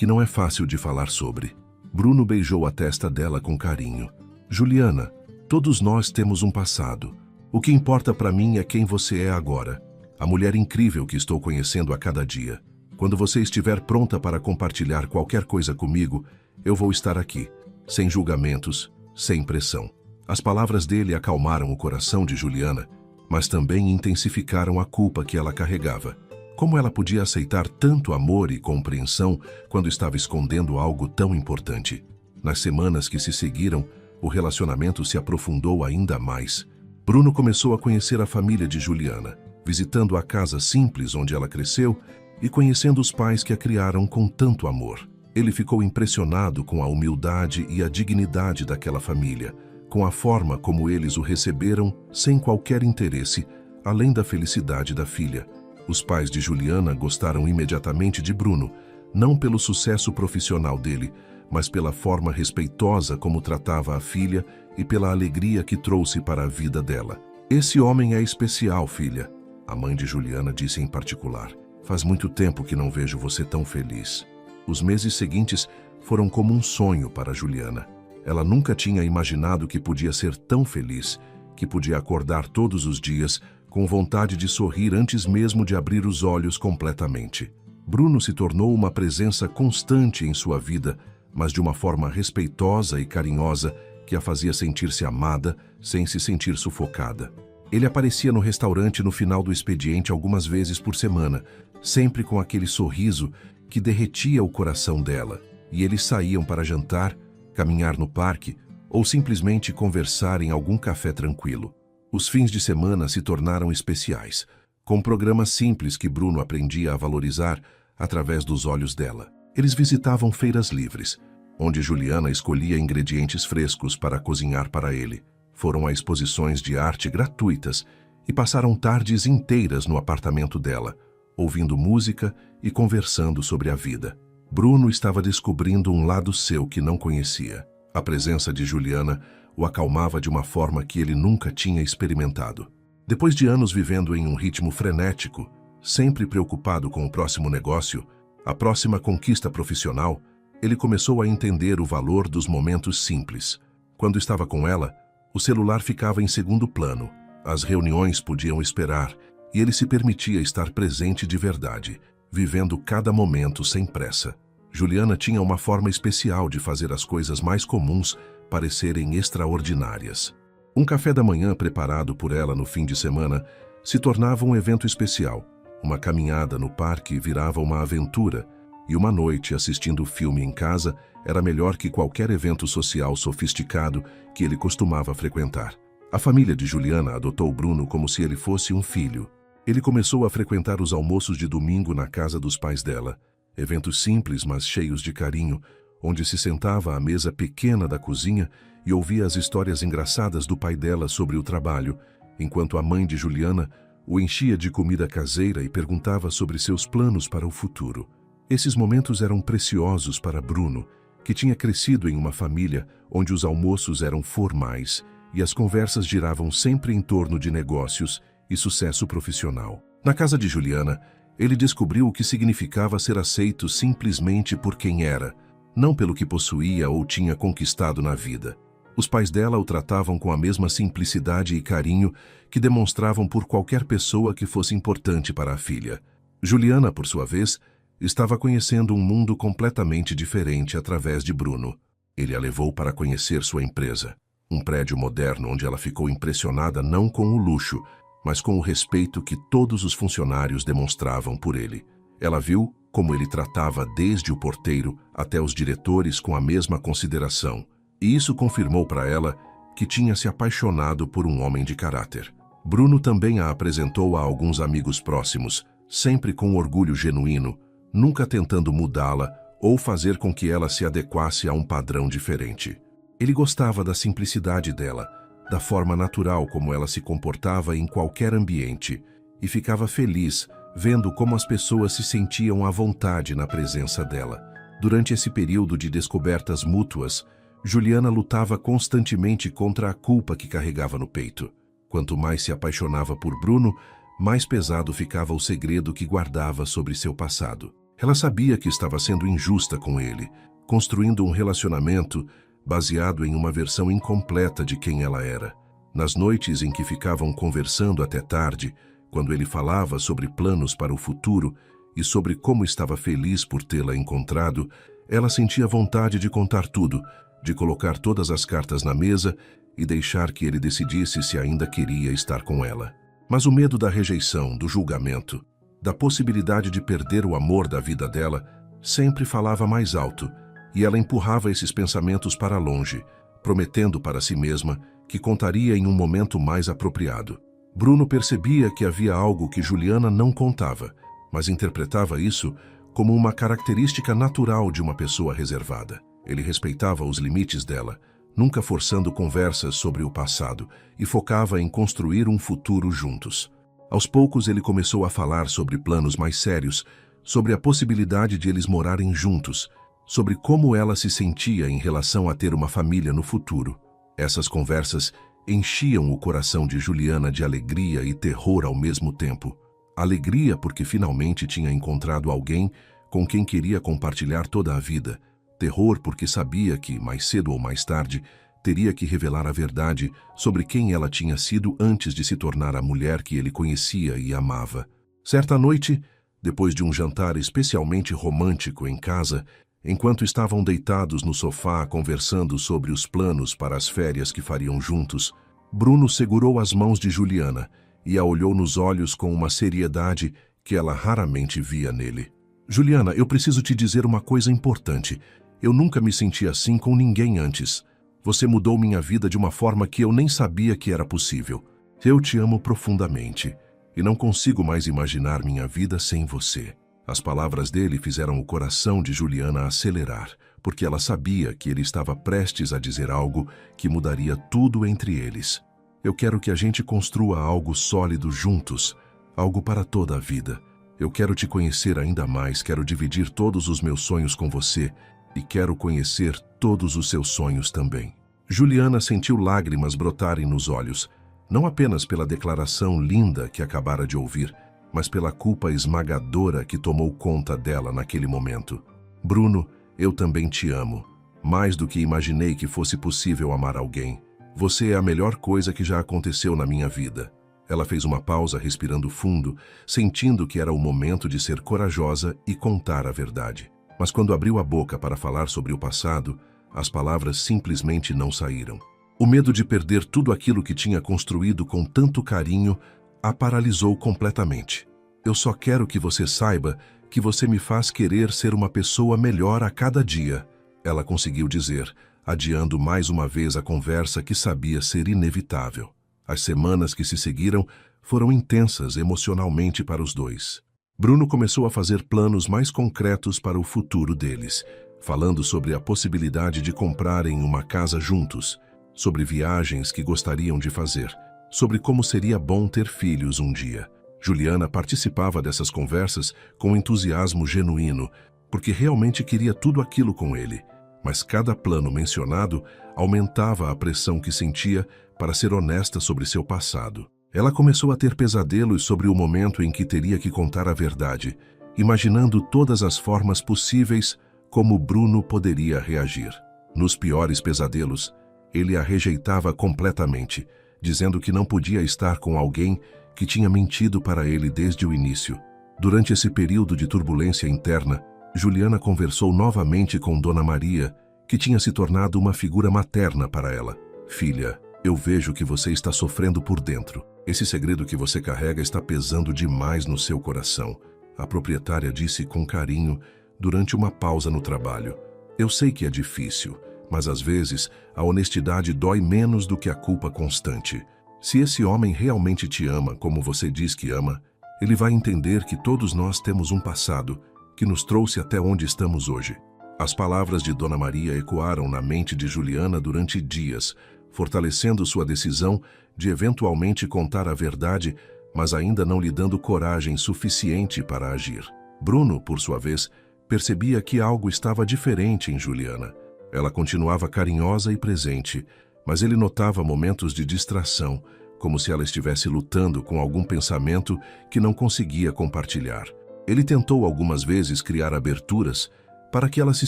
A: não é fácil de falar sobre. Bruno beijou a testa dela com carinho. Juliana, todos nós temos um passado. O que importa para mim é quem você é agora. A mulher incrível que estou conhecendo a cada dia. Quando você estiver pronta para compartilhar qualquer coisa comigo, eu vou estar aqui, sem julgamentos, sem pressão. As palavras dele acalmaram o coração de Juliana, mas também intensificaram a culpa que ela carregava. Como ela podia aceitar tanto amor e compreensão quando estava escondendo algo tão importante? Nas semanas que se seguiram, o relacionamento se aprofundou ainda mais. Bruno começou a conhecer a família de Juliana, visitando a casa simples onde ela cresceu e conhecendo os pais que a criaram com tanto amor. Ele ficou impressionado com a humildade e a dignidade daquela família, com a forma como eles o receberam sem qualquer interesse, além da felicidade da filha. Os pais de Juliana gostaram imediatamente de Bruno, não pelo sucesso profissional dele, mas pela forma respeitosa como tratava a filha e pela alegria que trouxe para a vida dela. Esse homem é especial, filha, a mãe de Juliana disse em particular. Faz muito tempo que não vejo você tão feliz. Os meses seguintes foram como um sonho para Juliana. Ela nunca tinha imaginado que podia ser tão feliz, que podia acordar todos os dias com vontade de sorrir antes mesmo de abrir os olhos completamente. Bruno se tornou uma presença constante em sua vida, mas de uma forma respeitosa e carinhosa que a fazia sentir-se amada sem se sentir sufocada. Ele aparecia no restaurante no final do expediente algumas vezes por semana, sempre com aquele sorriso que derretia o coração dela, e eles saíam para jantar, caminhar no parque ou simplesmente conversar em algum café tranquilo. Os fins de semana se tornaram especiais, com programas simples que Bruno aprendia a valorizar através dos olhos dela. Eles visitavam feiras livres, onde Juliana escolhia ingredientes frescos para cozinhar para ele. Foram a exposições de arte gratuitas e passaram tardes inteiras no apartamento dela, ouvindo música e conversando sobre a vida. Bruno estava descobrindo um lado seu que não conhecia. A presença de Juliana o acalmava de uma forma que ele nunca tinha experimentado. Depois de anos vivendo em um ritmo frenético, sempre preocupado com o próximo negócio, a próxima conquista profissional, ele começou a entender o valor dos momentos simples. Quando estava com ela, o celular ficava em segundo plano, as reuniões podiam esperar e ele se permitia estar presente de verdade, vivendo cada momento sem pressa. Juliana tinha uma forma especial de fazer as coisas mais comuns parecerem extraordinárias. Um café da manhã preparado por ela no fim de semana se tornava um evento especial. Uma caminhada no parque virava uma aventura, e uma noite assistindo filme em casa era melhor que qualquer evento social sofisticado que ele costumava frequentar. A família de Juliana adotou Bruno como se ele fosse um filho. Ele começou a frequentar os almoços de domingo na casa dos pais dela, eventos simples, mas cheios de carinho, onde se sentava à mesa pequena da cozinha e ouvia as histórias engraçadas do pai dela sobre o trabalho, enquanto a mãe de Juliana o enchia de comida caseira e perguntava sobre seus planos para o futuro. Esses momentos eram preciosos para Bruno, que tinha crescido em uma família onde os almoços eram formais e as conversas giravam sempre em torno de negócios e sucesso profissional. Na casa de Juliana, ele descobriu o que significava ser aceito simplesmente por quem era, não pelo que possuía ou tinha conquistado na vida. Os pais dela o tratavam com a mesma simplicidade e carinho que demonstravam por qualquer pessoa que fosse importante para a filha. Juliana, por sua vez, estava conhecendo um mundo completamente diferente através de Bruno. Ele a levou para conhecer sua empresa, um prédio moderno onde ela ficou impressionada não com o luxo, mas com o respeito que todos os funcionários demonstravam por ele. Ela viu como ele tratava desde o porteiro até os diretores com a mesma consideração, e isso confirmou para ela que tinha se apaixonado por um homem de caráter. Bruno também a apresentou a alguns amigos próximos, sempre com orgulho genuíno, nunca tentando mudá-la ou fazer com que ela se adequasse a um padrão diferente. Ele gostava da simplicidade dela, da forma natural como ela se comportava em qualquer ambiente, e ficava feliz vendo como as pessoas se sentiam à vontade na presença dela. Durante esse período de descobertas mútuas, Juliana lutava constantemente contra a culpa que carregava no peito. Quanto mais se apaixonava por Bruno, mais pesado ficava o segredo que guardava sobre seu passado. Ela sabia que estava sendo injusta com ele, construindo um relacionamento baseado em uma versão incompleta de quem ela era. Nas noites em que ficavam conversando até tarde, quando ele falava sobre planos para o futuro e sobre como estava feliz por tê-la encontrado, ela sentia vontade de contar tudo, de colocar todas as cartas na mesa e deixar que ele decidisse se ainda queria estar com ela. Mas o medo da rejeição, do julgamento, da possibilidade de perder o amor da vida dela, sempre falava mais alto, e ela empurrava esses pensamentos para longe, prometendo para si mesma que contaria em um momento mais apropriado. Bruno percebia que havia algo que Juliana não contava, mas interpretava isso como uma característica natural de uma pessoa reservada. Ele respeitava os limites dela, nunca forçando conversas sobre o passado, e focava em construir um futuro juntos. Aos poucos ele começou a falar sobre planos mais sérios, sobre a possibilidade de eles morarem juntos, sobre como ela se sentia em relação a ter uma família no futuro. Essas conversas enchiam o coração de Juliana de alegria e terror ao mesmo tempo. Alegria porque finalmente tinha encontrado alguém com quem queria compartilhar toda a vida. Terror porque sabia que, mais cedo ou mais tarde, teria que revelar a verdade sobre quem ela tinha sido antes de se tornar a mulher que ele conhecia e amava. Certa noite, depois de um jantar especialmente romântico em casa, enquanto estavam deitados no sofá conversando sobre os planos para as férias que fariam juntos, Bruno segurou as mãos de Juliana e a olhou nos olhos com uma seriedade que ela raramente via nele. Juliana, eu preciso te dizer uma coisa importante. Eu nunca me senti assim com ninguém antes. Você mudou minha vida de uma forma que eu nem sabia que era possível. Eu te amo profundamente e não consigo mais imaginar minha vida sem você. As palavras dele fizeram o coração de Juliana acelerar, porque ela sabia que ele estava prestes a dizer algo que mudaria tudo entre eles. Eu quero que a gente construa algo sólido juntos, algo para toda a vida. Eu quero te conhecer ainda mais, quero dividir todos os meus sonhos com você e quero conhecer todos os seus sonhos também. Juliana sentiu lágrimas brotarem nos olhos, não apenas pela declaração linda que acabara de ouvir, mas pela culpa esmagadora que tomou conta dela naquele momento. Bruno, eu também te amo, mais do que imaginei que fosse possível amar alguém. Você é a melhor coisa que já aconteceu na minha vida. Ela fez uma pausa respirando fundo, sentindo que era o momento de ser corajosa e contar a verdade. Mas quando abriu a boca para falar sobre o passado, as palavras simplesmente não saíram. O medo de perder tudo aquilo que tinha construído com tanto carinho a paralisou completamente. Eu só quero que você saiba que você me faz querer ser uma pessoa melhor a cada dia, ela conseguiu dizer, adiando mais uma vez a conversa que sabia ser inevitável. As semanas que se seguiram foram intensas emocionalmente para os dois. Bruno começou a fazer planos mais concretos para o futuro deles, falando sobre a possibilidade de comprarem uma casa juntos, sobre viagens que gostariam de fazer, sobre como seria bom ter filhos um dia. Juliana participava dessas conversas com entusiasmo genuíno, porque realmente queria tudo aquilo com ele. Mas cada plano mencionado aumentava a pressão que sentia para ser honesta sobre seu passado. Ela começou a ter pesadelos sobre o momento em que teria que contar a verdade, imaginando todas as formas possíveis como Bruno poderia reagir. Nos piores pesadelos, ele a rejeitava completamente, dizendo que não podia estar com alguém que tinha mentido para ele desde o início. Durante esse período de turbulência interna, Juliana conversou novamente com Dona Maria, que tinha se tornado uma figura materna para ela. Filha, eu vejo que você está sofrendo por dentro. Esse segredo que você carrega está pesando demais no seu coração, a proprietária disse com carinho durante uma pausa no trabalho. Eu sei que é difícil, mas às vezes a honestidade dói menos do que a culpa constante. Se esse homem realmente te ama como você diz que ama, ele vai entender que todos nós temos um passado que nos trouxe até onde estamos hoje. As palavras de Dona Maria ecoaram na mente de Juliana durante dias, fortalecendo sua decisão de eventualmente contar a verdade, mas ainda não lhe dando coragem suficiente para agir. Bruno, por sua vez, percebia que algo estava diferente em Juliana. Ela continuava carinhosa e presente, mas ele notava momentos de distração, como se ela estivesse lutando com algum pensamento que não conseguia compartilhar. Ele tentou algumas vezes criar aberturas para que ela se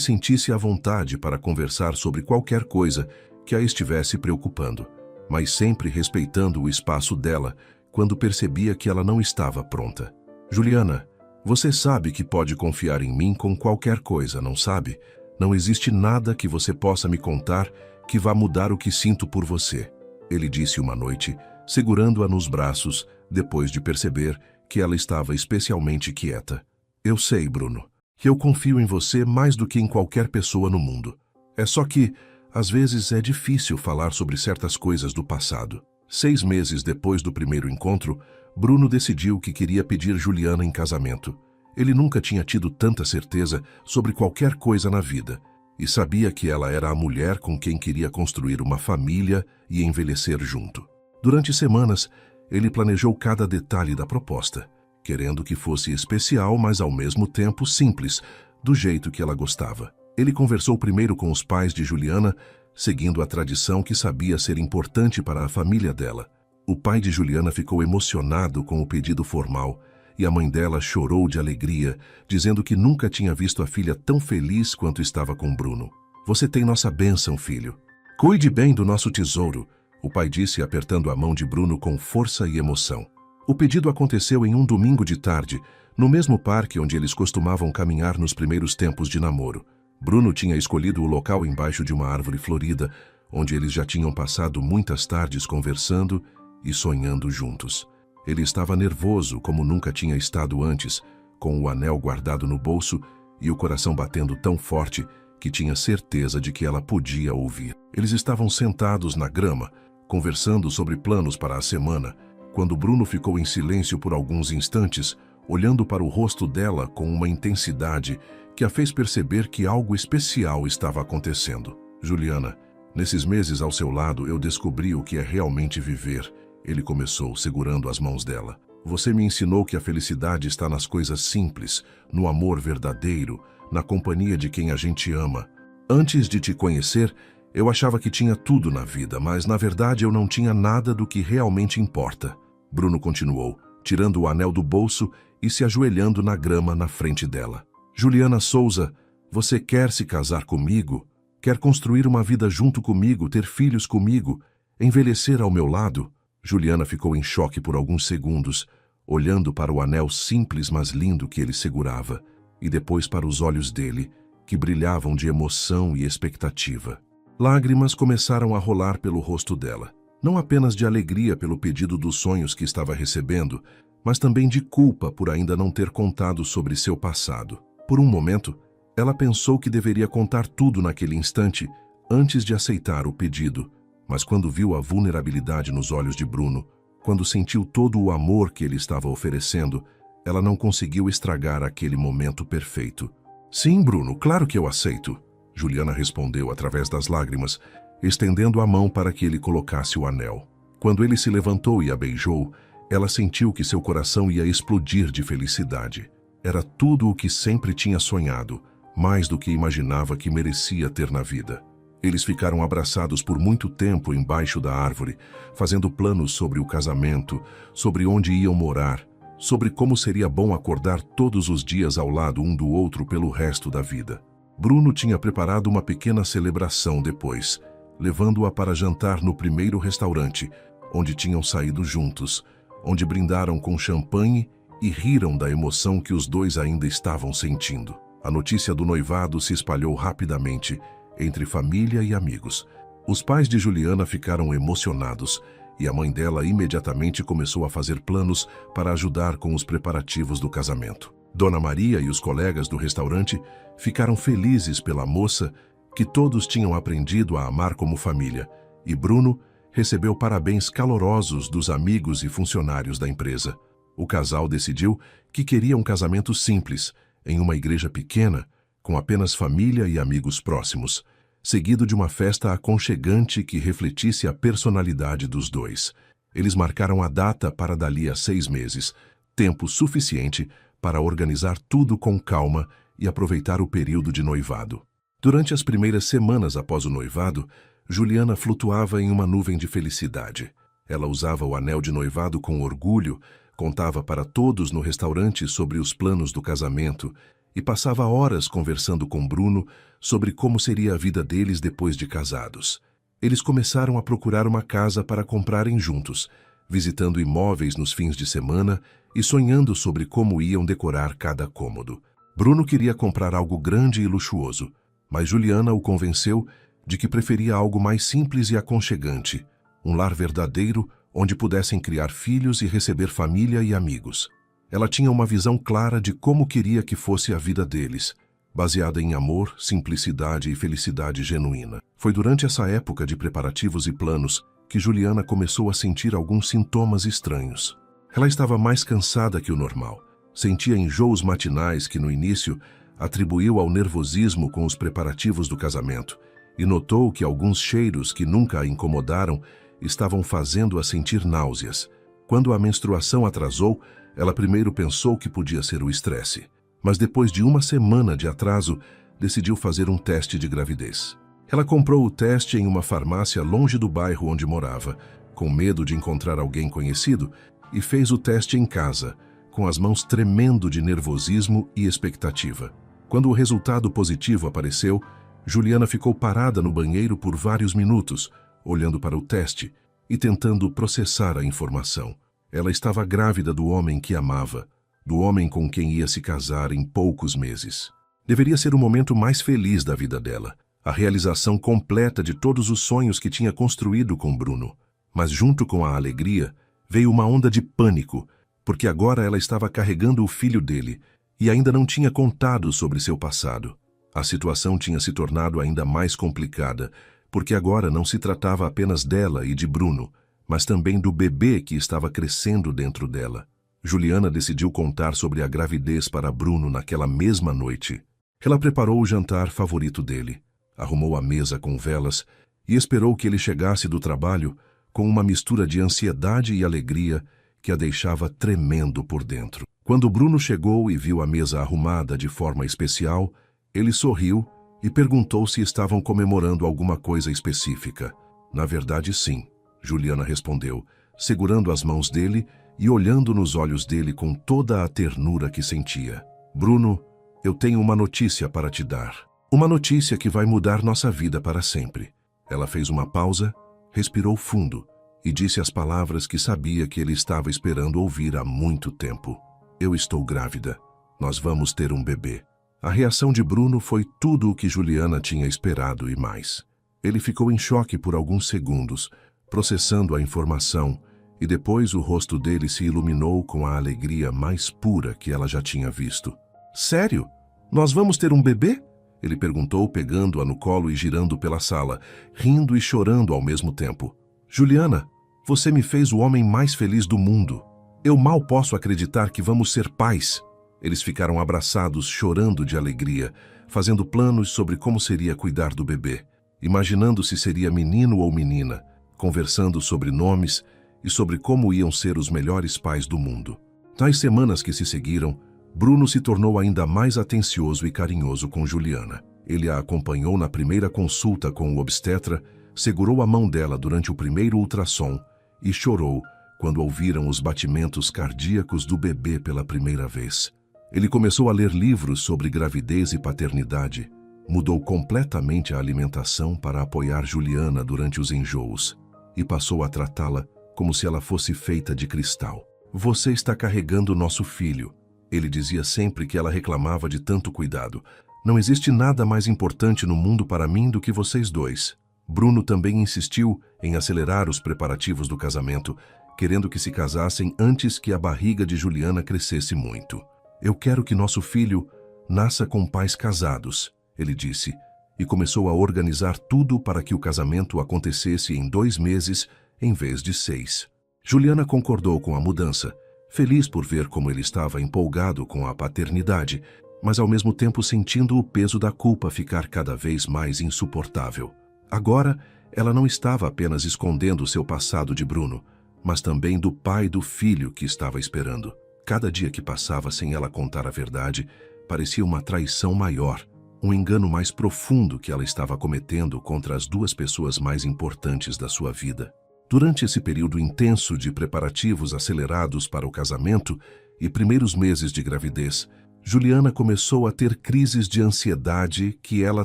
A: sentisse à vontade para conversar sobre qualquer coisa que a estivesse preocupando, mas sempre respeitando o espaço dela quando percebia que ela não estava pronta. Juliana, você sabe que pode confiar em mim com qualquer coisa, não sabe? Não existe nada que você possa me contar que vá mudar o que sinto por você, ele disse uma noite, segurando-a nos braços, depois de perceber que ela estava especialmente quieta. Eu sei, Bruno, que eu confio em você mais do que em qualquer pessoa no mundo. É só que, às vezes, é difícil falar sobre certas coisas do passado. 6 meses depois do primeiro encontro, Bruno decidiu que queria pedir Juliana em casamento. Ele nunca tinha tido tanta certeza sobre qualquer coisa na vida, e sabia que ela era a mulher com quem queria construir uma família e envelhecer junto. Durante semanas, ele planejou cada detalhe da proposta, querendo que fosse especial, mas ao mesmo tempo simples, do jeito que ela gostava. Ele conversou primeiro com os pais de Juliana, seguindo a tradição que sabia ser importante para a família dela. O pai de Juliana ficou emocionado com o pedido formal, e a mãe dela chorou de alegria, dizendo que nunca tinha visto a filha tão feliz quanto estava com Bruno. Você tem nossa bênção, filho. Cuide bem do nosso tesouro, o pai disse apertando a mão de Bruno com força e emoção. O pedido aconteceu em um domingo de tarde, no mesmo parque onde eles costumavam caminhar nos primeiros tempos de namoro. Bruno tinha escolhido o local embaixo de uma árvore florida, onde eles já tinham passado muitas tardes conversando e sonhando juntos. Ele estava nervoso como nunca tinha estado antes, com o anel guardado no bolso e o coração batendo tão forte que tinha certeza de que ela podia ouvir. Eles estavam sentados na grama, conversando sobre planos para a semana, quando Bruno ficou em silêncio por alguns instantes, olhando para o rosto dela com uma intensidade que a fez perceber que algo especial estava acontecendo. Juliana, nesses meses ao seu lado eu descobri o que é realmente viver. Ele começou, segurando as mãos dela. Você me ensinou que a felicidade está nas coisas simples, no amor verdadeiro, na companhia de quem a gente ama. Antes de te conhecer, eu achava que tinha tudo na vida, mas na verdade eu não tinha nada do que realmente importa. Bruno continuou, tirando o anel do bolso e se ajoelhando na grama na frente dela. Juliana Souza, você quer se casar comigo? Quer construir uma vida junto comigo, ter filhos comigo, envelhecer ao meu lado? Juliana ficou em choque por alguns segundos, olhando para o anel simples mas lindo que ele segurava. e depois para os olhos dele, que brilhavam de emoção e expectativa. Lágrimas começaram a rolar pelo rosto dela, não apenas de alegria pelo pedido dos sonhos que estava recebendo, mas também de culpa por ainda não ter contado sobre seu passado. Por um momento, ela pensou que deveria contar tudo naquele instante, antes de aceitar o pedido, mas quando viu a vulnerabilidade nos olhos de Bruno, quando sentiu todo o amor que ele estava oferecendo, ela não conseguiu estragar aquele momento perfeito. "Sim, Bruno, claro que eu aceito", Juliana respondeu através das lágrimas, estendendo a mão para que ele colocasse o anel. Quando ele se levantou e a beijou, ela sentiu que seu coração ia explodir de felicidade. Era tudo o que sempre tinha sonhado, mais do que imaginava que merecia ter na vida. Eles ficaram abraçados por muito tempo embaixo da árvore, fazendo planos sobre o casamento, sobre onde iam morar, sobre como seria bom acordar todos os dias ao lado um do outro pelo resto da vida. Bruno tinha preparado uma pequena celebração depois, levando-a para jantar no primeiro restaurante, onde tinham saído juntos, onde brindaram com champanhe e riram da emoção que os dois ainda estavam sentindo. A notícia do noivado se espalhou rapidamente entre família e amigos. Os pais de Juliana ficaram emocionados e a mãe dela imediatamente começou a fazer planos para ajudar com os preparativos do casamento. Dona Maria e os colegas do restaurante ficaram felizes pela moça que todos tinham aprendido a amar como família, e Bruno recebeu parabéns calorosos dos amigos e funcionários da empresa. O casal decidiu que queria um casamento simples, em uma igreja pequena, com apenas família e amigos próximos, seguido de uma festa aconchegante que refletisse a personalidade dos dois. Eles marcaram a data para dali a 6 meses, tempo suficiente para organizar tudo com calma e aproveitar o período de noivado. Durante as primeiras semanas após o noivado, Juliana flutuava em uma nuvem de felicidade. Ela usava o anel de noivado com orgulho, contava para todos no restaurante sobre os planos do casamento e passava horas conversando com Bruno sobre como seria a vida deles depois de casados. Eles começaram a procurar uma casa para comprarem juntos, visitando imóveis nos fins de semana e sonhando sobre como iam decorar cada cômodo. Bruno queria comprar algo grande e luxuoso, mas Juliana o convenceu de que preferia algo mais simples e aconchegante, um lar verdadeiro onde pudessem criar filhos e receber família e amigos. Ela tinha uma visão clara de como queria que fosse a vida deles, baseada em amor, simplicidade e felicidade genuína. Foi durante essa época de preparativos e planos que Juliana começou a sentir alguns sintomas estranhos. Ela estava mais cansada que o normal, sentia enjoos matinais que no início atribuiu ao nervosismo com os preparativos do casamento e notou que alguns cheiros que nunca a incomodaram estavam fazendo-a sentir náuseas. Quando a menstruação atrasou, ela primeiro pensou que podia ser o estresse, mas depois de uma semana de atraso, decidiu fazer um teste de gravidez. Ela comprou o teste em uma farmácia longe do bairro onde morava, com medo de encontrar alguém conhecido, e fez o teste em casa, com as mãos tremendo de nervosismo e expectativa. Quando o resultado positivo apareceu, Juliana ficou parada no banheiro por vários minutos, olhando para o teste e tentando processar a informação. Ela estava grávida do homem que amava, do homem com quem ia se casar em poucos meses. Deveria ser o momento mais feliz da vida dela, a realização completa de todos os sonhos que tinha construído com Bruno. Mas junto com a alegria, veio uma onda de pânico, porque agora ela estava carregando o filho dele e ainda não tinha contado sobre seu passado. A situação tinha se tornado ainda mais complicada, porque agora não se tratava apenas dela e de Bruno, mas também do bebê que estava crescendo dentro dela. Juliana decidiu contar sobre a gravidez para Bruno naquela mesma noite. Ela preparou o jantar favorito dele, arrumou a mesa com velas e esperou que ele chegasse do trabalho com uma mistura de ansiedade e alegria que a deixava tremendo por dentro. Quando Bruno chegou e viu a mesa arrumada de forma especial, ele sorriu e perguntou se estavam comemorando alguma coisa específica. Na verdade, sim, Juliana respondeu, segurando as mãos dele e olhando nos olhos dele com toda a ternura que sentia. Bruno, eu tenho uma notícia para te dar. Uma notícia que vai mudar nossa vida para sempre. Ela fez uma pausa, respirou fundo e disse as palavras que sabia que ele estava esperando ouvir há muito tempo. Eu estou grávida. Nós vamos ter um bebê. A reação de Bruno foi tudo o que Juliana tinha esperado e mais. Ele ficou em choque por alguns segundos, processando a informação, e depois o rosto dele se iluminou com a alegria mais pura que ela já tinha visto. Sério? Nós vamos ter um bebê? Ele perguntou, pegando-a no colo e girando pela sala, rindo e chorando ao mesmo tempo. Juliana, você me fez o homem mais feliz do mundo. Eu mal posso acreditar que vamos ser pais. Eles ficaram abraçados, chorando de alegria, fazendo planos sobre como seria cuidar do bebê, imaginando se seria menino ou menina, conversando sobre nomes e sobre como iam ser os melhores pais do mundo. Nas semanas que se seguiram, Bruno se tornou ainda mais atencioso e carinhoso com Juliana. Ele a acompanhou na primeira consulta com o obstetra, segurou a mão dela durante o primeiro ultrassom e chorou quando ouviram os batimentos cardíacos do bebê pela primeira vez. Ele começou a ler livros sobre gravidez e paternidade, mudou completamente a alimentação para apoiar Juliana durante os enjoos e passou a tratá-la como se ela fosse feita de cristal. Você está carregando nosso filho. Ele dizia sempre que ela reclamava de tanto cuidado. Não existe nada mais importante no mundo para mim do que vocês dois. Bruno também insistiu em acelerar os preparativos do casamento, querendo que se casassem antes que a barriga de Juliana crescesse muito. Eu quero que nosso filho nasça com pais casados, ele disse, e começou a organizar tudo para que o casamento acontecesse em 2 meses em vez de 6. Juliana concordou com a mudança, feliz por ver como ele estava empolgado com a paternidade, mas ao mesmo tempo sentindo o peso da culpa ficar cada vez mais insuportável. Agora, ela não estava apenas escondendo seu passado de Bruno, mas também do pai do filho que estava esperando. Cada dia que passava sem ela contar a verdade, parecia uma traição maior, um engano mais profundo que ela estava cometendo contra as 2 pessoas mais importantes da sua vida. Durante esse período intenso de preparativos acelerados para o casamento e primeiros meses de gravidez, Juliana começou a ter crises de ansiedade que ela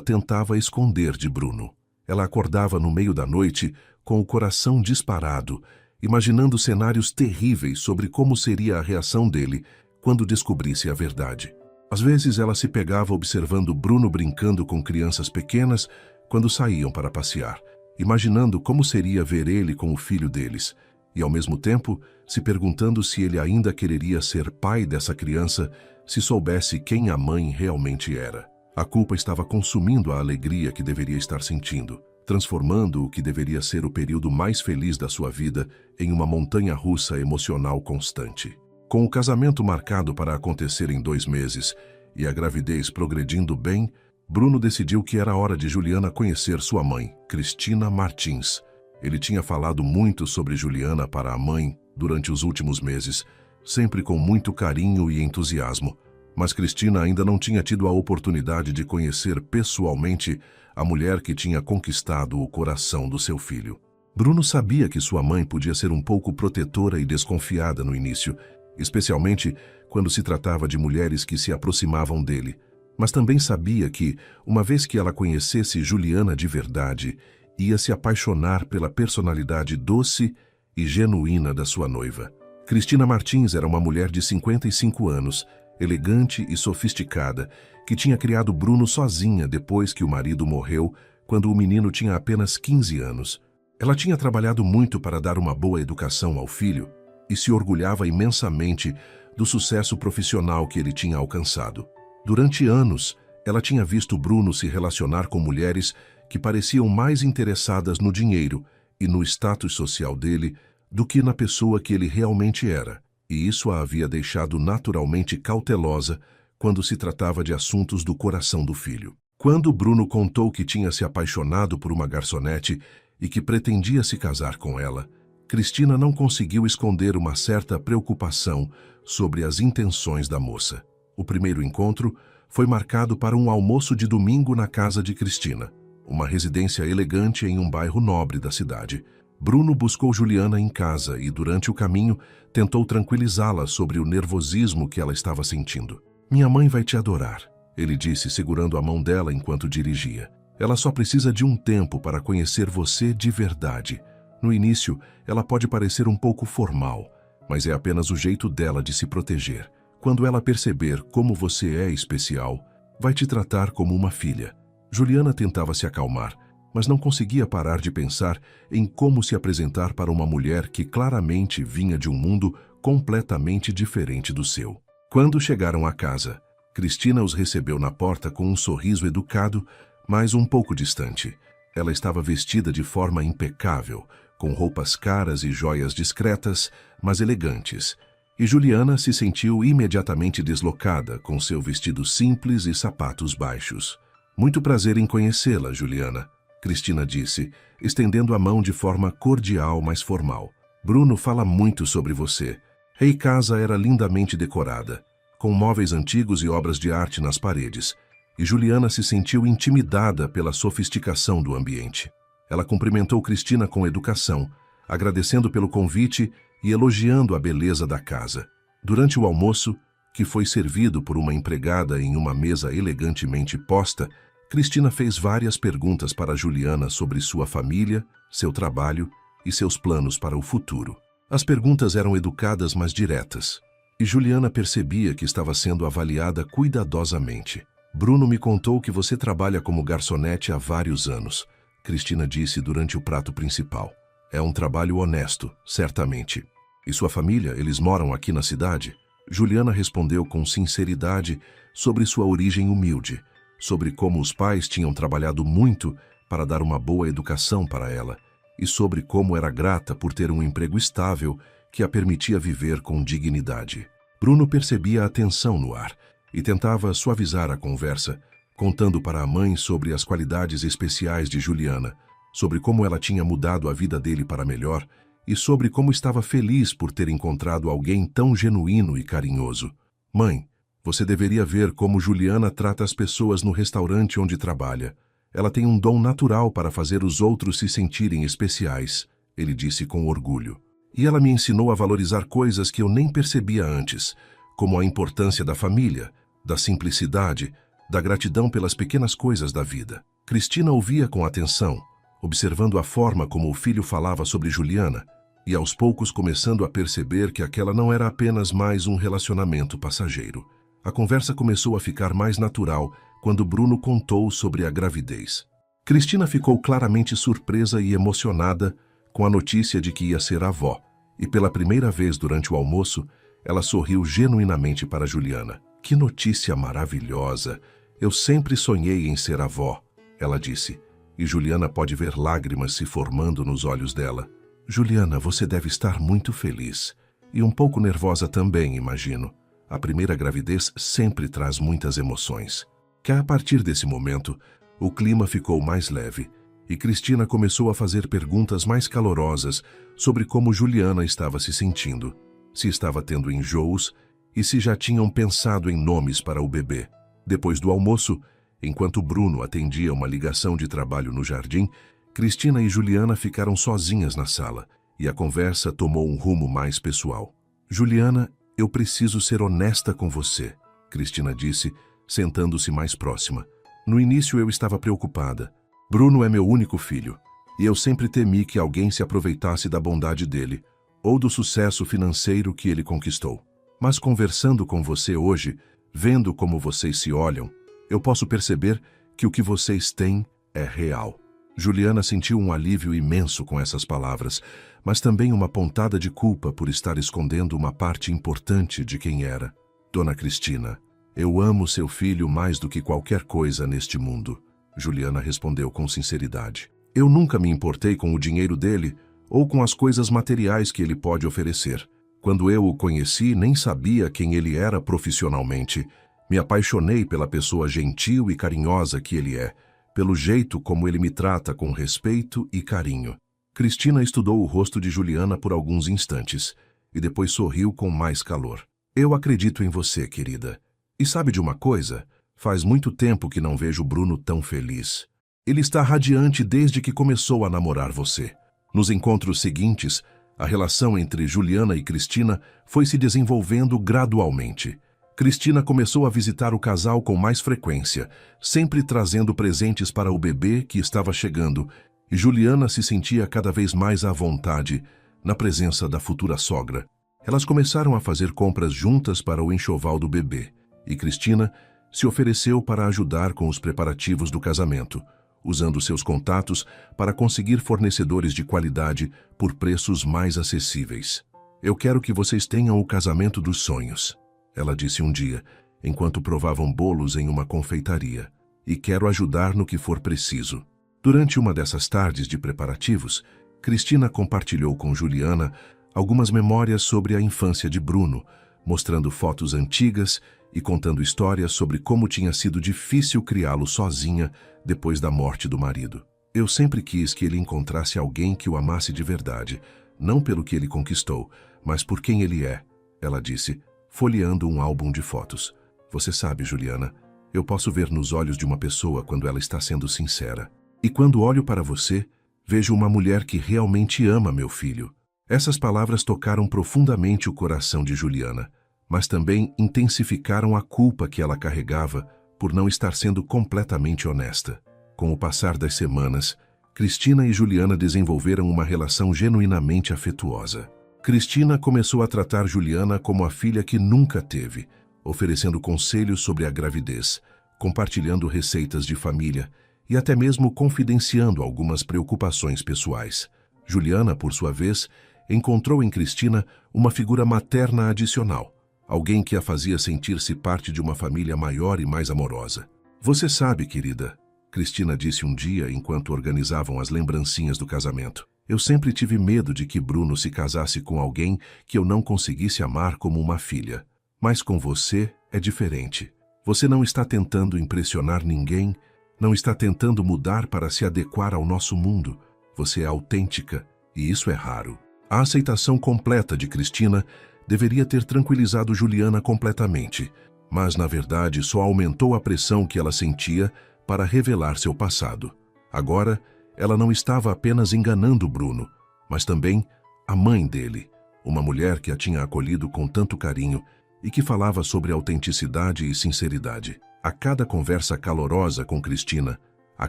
A: tentava esconder de Bruno. Ela acordava no meio da noite com o coração disparado, imaginando cenários terríveis sobre como seria a reação dele quando descobrisse a verdade. Às vezes ela se pegava observando Bruno brincando com crianças pequenas quando saíam para passear, imaginando como seria ver ele com o filho deles, e ao mesmo tempo se perguntando se ele ainda quereria ser pai dessa criança se soubesse quem a mãe realmente era. A culpa estava consumindo a alegria que deveria estar sentindo, transformando o que deveria ser o período mais feliz da sua vida em uma montanha-russa emocional constante. Com o casamento marcado para acontecer em 2 meses e a gravidez progredindo bem, Bruno decidiu que era hora de Juliana conhecer sua mãe, Cristina Martins. Ele tinha falado muito sobre Juliana para a mãe durante os últimos meses, sempre com muito carinho e entusiasmo, mas Cristina ainda não tinha tido a oportunidade de conhecer pessoalmente a mulher que tinha conquistado o coração do seu filho. Bruno sabia que sua mãe podia ser um pouco protetora e desconfiada no início, especialmente quando se tratava de mulheres que se aproximavam dele, mas também sabia que, uma vez que ela conhecesse Juliana de verdade, ia se apaixonar pela personalidade doce e genuína da sua noiva. Cristina Martins era uma mulher de 55 anos, elegante e sofisticada, que tinha criado Bruno sozinha depois que o marido morreu, quando o menino tinha apenas 15 anos. Ela tinha trabalhado muito para dar uma boa educação ao filho e se orgulhava imensamente do sucesso profissional que ele tinha alcançado. Durante anos, ela tinha visto Bruno se relacionar com mulheres que pareciam mais interessadas no dinheiro e no status social dele do que na pessoa que ele realmente era, e isso a havia deixado naturalmente cautelosa quando se tratava de assuntos do coração do filho. Quando Bruno contou que tinha se apaixonado por uma garçonete e que pretendia se casar com ela, Cristina não conseguiu esconder uma certa preocupação sobre as intenções da moça. O primeiro encontro foi marcado para um almoço de domingo na casa de Cristina, uma residência elegante em um bairro nobre da cidade. Bruno buscou Juliana em casa e, durante o caminho, tentou tranquilizá-la sobre o nervosismo que ela estava sentindo. "Minha mãe vai te adorar", ele disse, segurando a mão dela enquanto dirigia. "Ela só precisa de um tempo para conhecer você de verdade. No início, ela pode parecer um pouco formal, mas é apenas o jeito dela de se proteger. Quando ela perceber como você é especial, Vai te tratar como uma filha. Juliana tentava se acalmar, mas não conseguia parar de pensar em como se apresentar para uma mulher que claramente vinha de um mundo completamente diferente do seu. Quando chegaram à casa, Cristina os recebeu na porta com um sorriso educado, mas um pouco distante. Ela estava vestida de forma impecável, com roupas caras e joias discretas, mas elegantes. E Juliana se sentiu imediatamente deslocada com seu vestido simples e sapatos baixos. Muito prazer em conhecê-la, Juliana, Cristina disse, estendendo a mão de forma cordial, mas formal. Bruno fala muito sobre você. A casa era lindamente decorada, com móveis antigos e obras de arte nas paredes, e Juliana se sentiu intimidada pela sofisticação do ambiente. Ela cumprimentou Cristina com educação, agradecendo pelo convite e elogiando a beleza da casa. Durante o almoço, que foi servido por uma empregada em uma mesa elegantemente posta, Cristina fez várias perguntas para Juliana sobre sua família, seu trabalho e seus planos para o futuro. As perguntas eram educadas, mas diretas, e Juliana percebia que estava sendo avaliada cuidadosamente. Bruno me contou que você trabalha como garçonete há vários anos, Cristina disse durante o prato principal. É um trabalho honesto, certamente. E sua família, eles moram aqui na cidade? Juliana respondeu com sinceridade sobre sua origem humilde, sobre como os pais tinham trabalhado muito para dar uma boa educação para ela, e sobre como era grata por ter um emprego estável que a permitia viver com dignidade. Bruno percebia a tensão no ar e tentava suavizar a conversa, contando para a mãe sobre as qualidades especiais de Juliana, sobre como ela tinha mudado a vida dele para melhor e sobre como estava feliz por ter encontrado alguém tão genuíno e carinhoso. Mãe, você deveria ver como Juliana trata as pessoas no restaurante onde trabalha. Ela tem um dom natural para fazer os outros se sentirem especiais, ele disse com orgulho. E ela me ensinou a valorizar coisas que eu nem percebia antes, como a importância da família, da simplicidade, da gratidão pelas pequenas coisas da vida. Cristina ouvia com atenção, observando a forma como o filho falava sobre Juliana, e aos poucos começando a perceber que aquela não era apenas mais um relacionamento passageiro. A conversa começou a ficar mais natural quando Bruno contou sobre a gravidez. Cristina ficou claramente surpresa e emocionada com a notícia de que ia ser avó, e pela primeira vez durante o almoço, ela sorriu genuinamente para Juliana. Que notícia maravilhosa! Eu sempre sonhei em ser avó, ela disse, e Juliana pode ver lágrimas se formando nos olhos dela. Juliana, você deve estar muito feliz. E um pouco nervosa também, imagino. A primeira gravidez sempre traz muitas emoções. Que a partir desse momento, o clima ficou mais leve e Cristina começou a fazer perguntas mais calorosas sobre como Juliana estava se sentindo, se estava tendo enjoos e se já tinham pensado em nomes para o bebê. Depois do almoço, enquanto Bruno atendia uma ligação de trabalho no jardim, Cristina e Juliana ficaram sozinhas na sala e a conversa tomou um rumo mais pessoal. Juliana, eu preciso ser honesta com você, Cristina disse, sentando-se mais próxima. No início eu estava preocupada. Bruno é meu único filho, e eu sempre temi que alguém se aproveitasse da bondade dele, ou do sucesso financeiro que ele conquistou. Mas conversando com você hoje, vendo como vocês se olham, eu posso perceber que o que vocês têm é real. Juliana sentiu um alívio imenso com essas palavras, mas também uma pontada de culpa por estar escondendo uma parte importante de quem era. Dona Cristina, eu amo seu filho mais do que qualquer coisa neste mundo, Juliana respondeu com sinceridade. Eu nunca me importei com o dinheiro dele ou com as coisas materiais que ele pode oferecer. Quando eu o conheci, nem sabia quem ele era profissionalmente. Me apaixonei pela pessoa gentil e carinhosa que ele é, pelo jeito como ele me trata com respeito e carinho. Cristina estudou o rosto de Juliana por alguns instantes e depois sorriu com mais calor. Eu acredito em você, querida. E sabe de uma coisa? Faz muito tempo que não vejo Bruno tão feliz. Ele está radiante desde que começou a namorar você. Nos encontros seguintes, a relação entre Juliana e Cristina foi se desenvolvendo gradualmente. Cristina começou a visitar o casal com mais frequência, sempre trazendo presentes para o bebê que estava chegando, e Juliana se sentia cada vez mais à vontade na presença da futura sogra. Elas começaram a fazer compras juntas para o enxoval do bebê, e Cristina se ofereceu para ajudar com os preparativos do casamento, usando seus contatos para conseguir fornecedores de qualidade por preços mais acessíveis. Eu quero que vocês tenham o casamento dos sonhos, ela disse um dia, enquanto provavam bolos em uma confeitaria, e quero ajudar no que for preciso. Durante uma dessas tardes de preparativos, Cristina compartilhou com Juliana algumas memórias sobre a infância de Bruno, mostrando fotos antigas e contando histórias sobre como tinha sido difícil criá-lo sozinha depois da morte do marido. Eu sempre quis que ele encontrasse alguém que o amasse de verdade, não pelo que ele conquistou, mas por quem ele é, ela disse, folheando um álbum de fotos. Você sabe, Juliana, eu posso ver nos olhos de uma pessoa quando ela está sendo sincera. E quando olho para você, vejo uma mulher que realmente ama meu filho. Essas palavras tocaram profundamente o coração de Juliana, mas também intensificaram a culpa que ela carregava por não estar sendo completamente honesta. Com o passar das semanas, Cristina e Juliana desenvolveram uma relação genuinamente afetuosa. Cristina começou a tratar Juliana como a filha que nunca teve, oferecendo conselhos sobre a gravidez, compartilhando receitas de família e até mesmo confidenciando algumas preocupações pessoais. Juliana, por sua vez, encontrou em Cristina uma figura materna adicional, alguém que a fazia sentir-se parte de uma família maior e mais amorosa. Você sabe, querida, Cristina disse um dia enquanto organizavam as lembrancinhas do casamento, eu sempre tive medo de que Bruno se casasse com alguém que eu não conseguisse amar como uma filha. Mas com você é diferente. Você não está tentando impressionar ninguém, não está tentando mudar para se adequar ao nosso mundo. Você é autêntica, e isso é raro. A aceitação completa de Cristina deveria ter tranquilizado Juliana completamente, mas na verdade só aumentou a pressão que ela sentia para revelar seu passado. Agora, ela não estava apenas enganando Bruno, mas também a mãe dele, uma mulher que a tinha acolhido com tanto carinho e que falava sobre autenticidade e sinceridade. A cada conversa calorosa com Cristina, a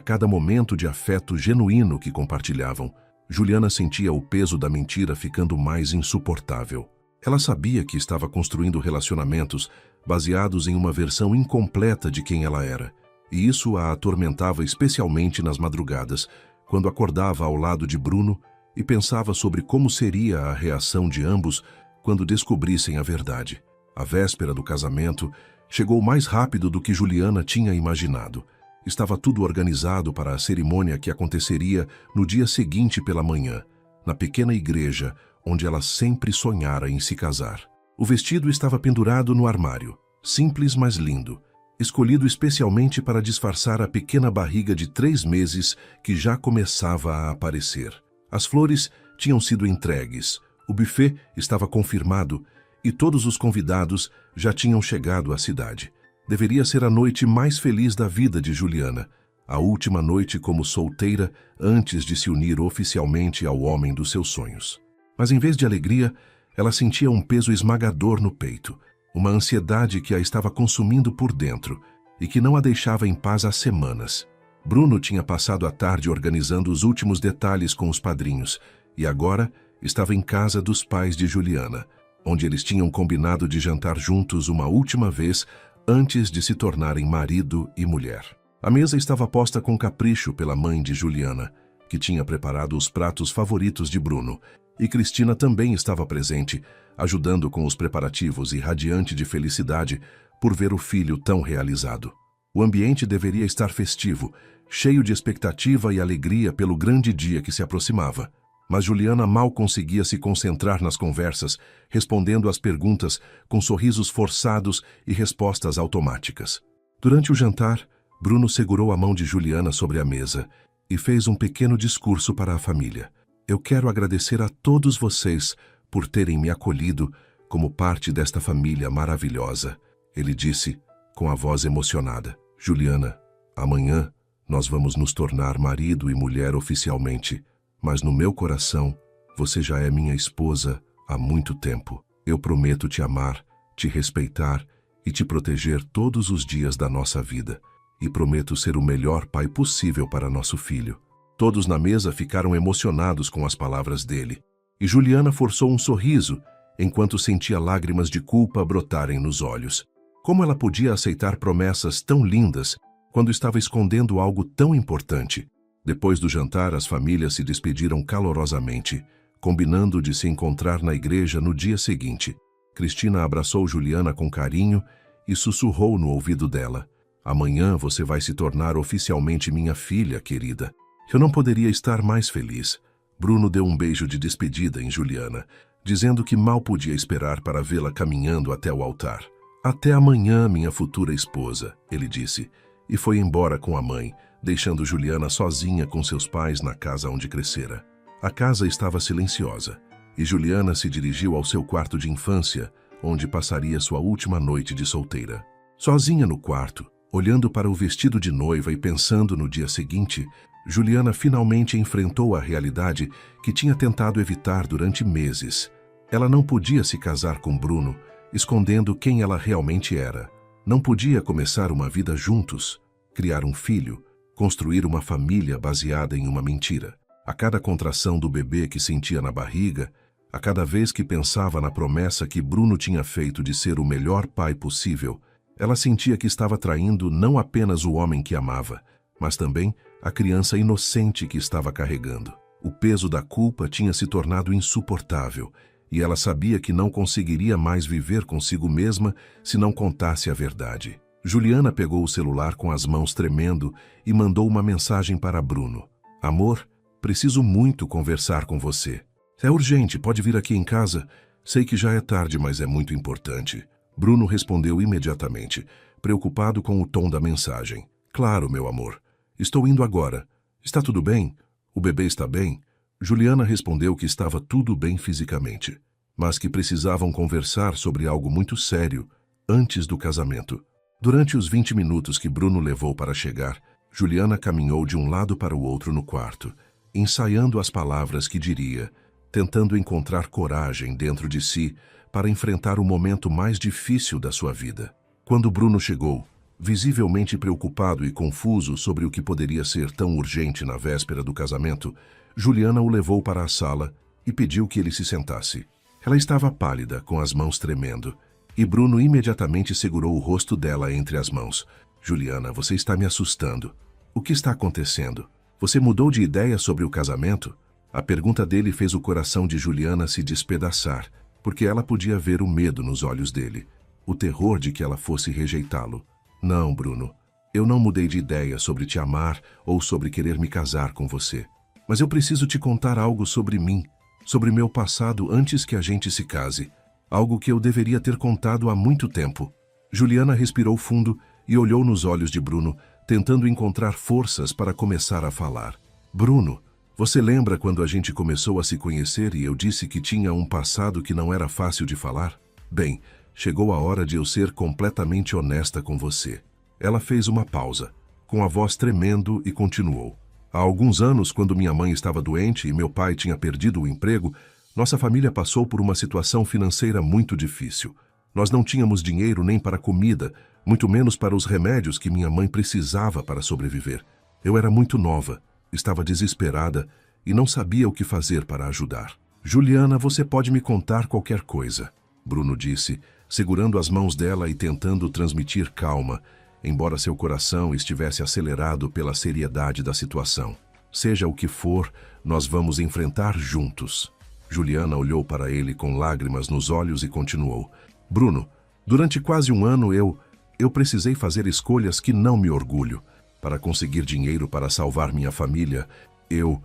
A: cada momento de afeto genuíno que compartilhavam, Juliana sentia o peso da mentira ficando mais insuportável. Ela sabia que estava construindo relacionamentos baseados em uma versão incompleta de quem ela era, e isso a atormentava especialmente nas madrugadas, quando acordava ao lado de Bruno e pensava sobre como seria a reação de ambos quando descobrissem a verdade. A véspera do casamento chegou mais rápido do que Juliana tinha imaginado. Estava tudo organizado para a cerimônia que aconteceria no dia seguinte pela manhã, na pequena igreja onde ela sempre sonhara em se casar. O vestido estava pendurado no armário, simples mas lindo, escolhido especialmente para disfarçar a pequena barriga de 3 meses que já começava a aparecer. As flores tinham sido entregues, o buffet estava confirmado e todos os convidados já tinham chegado à cidade. Deveria ser a noite mais feliz da vida de Juliana, a última noite como solteira antes de se unir oficialmente ao homem dos seus sonhos. Mas em vez de alegria, ela sentia um peso esmagador no peito, uma ansiedade que a estava consumindo por dentro e que não a deixava em paz há semanas. Bruno tinha passado a tarde organizando os últimos detalhes com os padrinhos e agora estava em casa dos pais de Juliana, onde eles tinham combinado de jantar juntos uma última vez antes de se tornarem marido e mulher. A mesa estava posta com capricho pela mãe de Juliana, que tinha preparado os pratos favoritos de Bruno, e Cristina também estava presente, ajudando com os preparativos e radiante de felicidade por ver o filho tão realizado. O ambiente deveria estar festivo, cheio de expectativa e alegria pelo grande dia que se aproximava. Mas Juliana mal conseguia se concentrar nas conversas, respondendo às perguntas com sorrisos forçados e respostas automáticas. Durante o jantar, Bruno segurou a mão de Juliana sobre a mesa e fez um pequeno discurso para a família. Eu quero agradecer a todos vocês por terem me acolhido como parte desta família maravilhosa, ele disse com a voz emocionada. Juliana, amanhã nós vamos nos tornar marido e mulher oficialmente. Mas no meu coração, você já é minha esposa há muito tempo. Eu prometo te amar, te respeitar e te proteger todos os dias da nossa vida. E prometo ser o melhor pai possível para nosso filho. Todos na mesa ficaram emocionados com as palavras dele. E Juliana forçou um sorriso, enquanto sentia lágrimas de culpa brotarem nos olhos. Como ela podia aceitar promessas tão lindas quando estava escondendo algo tão importante? Depois do jantar, as famílias se despediram calorosamente, combinando de se encontrar na igreja no dia seguinte. Cristina abraçou Juliana com carinho e sussurrou no ouvido dela: "Amanhã você vai se tornar oficialmente minha filha, querida." Eu não poderia estar mais feliz. Bruno deu um beijo de despedida em Juliana, dizendo que mal podia esperar para vê-la caminhando até o altar. "Até amanhã, minha futura esposa," ele disse, e foi embora com a mãe, deixando Juliana sozinha com seus pais na casa onde crescera. A casa estava silenciosa, e Juliana se dirigiu ao seu quarto de infância, onde passaria sua última noite de solteira. Sozinha no quarto, olhando para o vestido de noiva e pensando no dia seguinte, Juliana finalmente enfrentou a realidade que tinha tentado evitar durante meses. Ela não podia se casar com Bruno, escondendo quem ela realmente era. Não podia começar uma vida juntos, criar um filho, construir uma família baseada em uma mentira. A cada contração do bebê que sentia na barriga, a cada vez que pensava na promessa que Bruno tinha feito de ser o melhor pai possível, ela sentia que estava traindo não apenas o homem que amava, mas também a criança inocente que estava carregando. O peso da culpa tinha se tornado insuportável, e ela sabia que não conseguiria mais viver consigo mesma se não contasse a verdade. Juliana pegou o celular com as mãos tremendo e mandou uma mensagem para Bruno: "Amor, preciso muito conversar com você. É urgente, pode vir aqui em casa? Sei que já é tarde, mas é muito importante." Bruno respondeu imediatamente, preocupado com o tom da mensagem: "Claro, meu amor. Estou indo agora. Está tudo bem? O bebê está bem?" Juliana respondeu que estava tudo bem fisicamente, mas que precisavam conversar sobre algo muito sério antes do casamento. Durante os 20 minutos que Bruno levou para chegar, Juliana caminhou de um lado para o outro no quarto, ensaiando as palavras que diria, tentando encontrar coragem dentro de si para enfrentar o momento mais difícil da sua vida. Quando Bruno chegou, visivelmente preocupado e confuso sobre o que poderia ser tão urgente na véspera do casamento, Juliana o levou para a sala e pediu que ele se sentasse. Ela estava pálida, com as mãos tremendo, e Bruno imediatamente segurou o rosto dela entre as mãos. "Juliana, você está me assustando. O que está acontecendo? Você mudou de ideia sobre o casamento?" A pergunta dele fez o coração de Juliana se despedaçar, porque ela podia ver o medo nos olhos dele, o terror de que ela fosse rejeitá-lo. "Não, Bruno, eu não mudei de ideia sobre te amar ou sobre querer me casar com você. Mas eu preciso te contar algo sobre mim, sobre meu passado antes que a gente se case. Algo que eu deveria ter contado há muito tempo." Juliana respirou fundo e olhou nos olhos de Bruno, tentando encontrar forças para começar a falar. "Bruno, você lembra quando a gente começou a se conhecer e eu disse que tinha um passado que não era fácil de falar? Bem, chegou a hora de eu ser completamente honesta com você." Ela fez uma pausa, com a voz tremendo, e continuou: "Há alguns anos, quando minha mãe estava doente e meu pai tinha perdido o emprego, nossa família passou por uma situação financeira muito difícil. Nós não tínhamos dinheiro nem para comida, muito menos para os remédios que minha mãe precisava para sobreviver. Eu era muito nova, estava desesperada e não sabia o que fazer para ajudar." "Juliana, você pode me contar qualquer coisa," Bruno disse, segurando as mãos dela e tentando transmitir calma, embora seu coração estivesse acelerado pela seriedade da situação. "Seja o que for, nós vamos enfrentar juntos." Juliana olhou para ele com lágrimas nos olhos e continuou: "Bruno, durante quase um ano eu precisei fazer escolhas que não me orgulho. Para conseguir dinheiro para salvar minha família, eu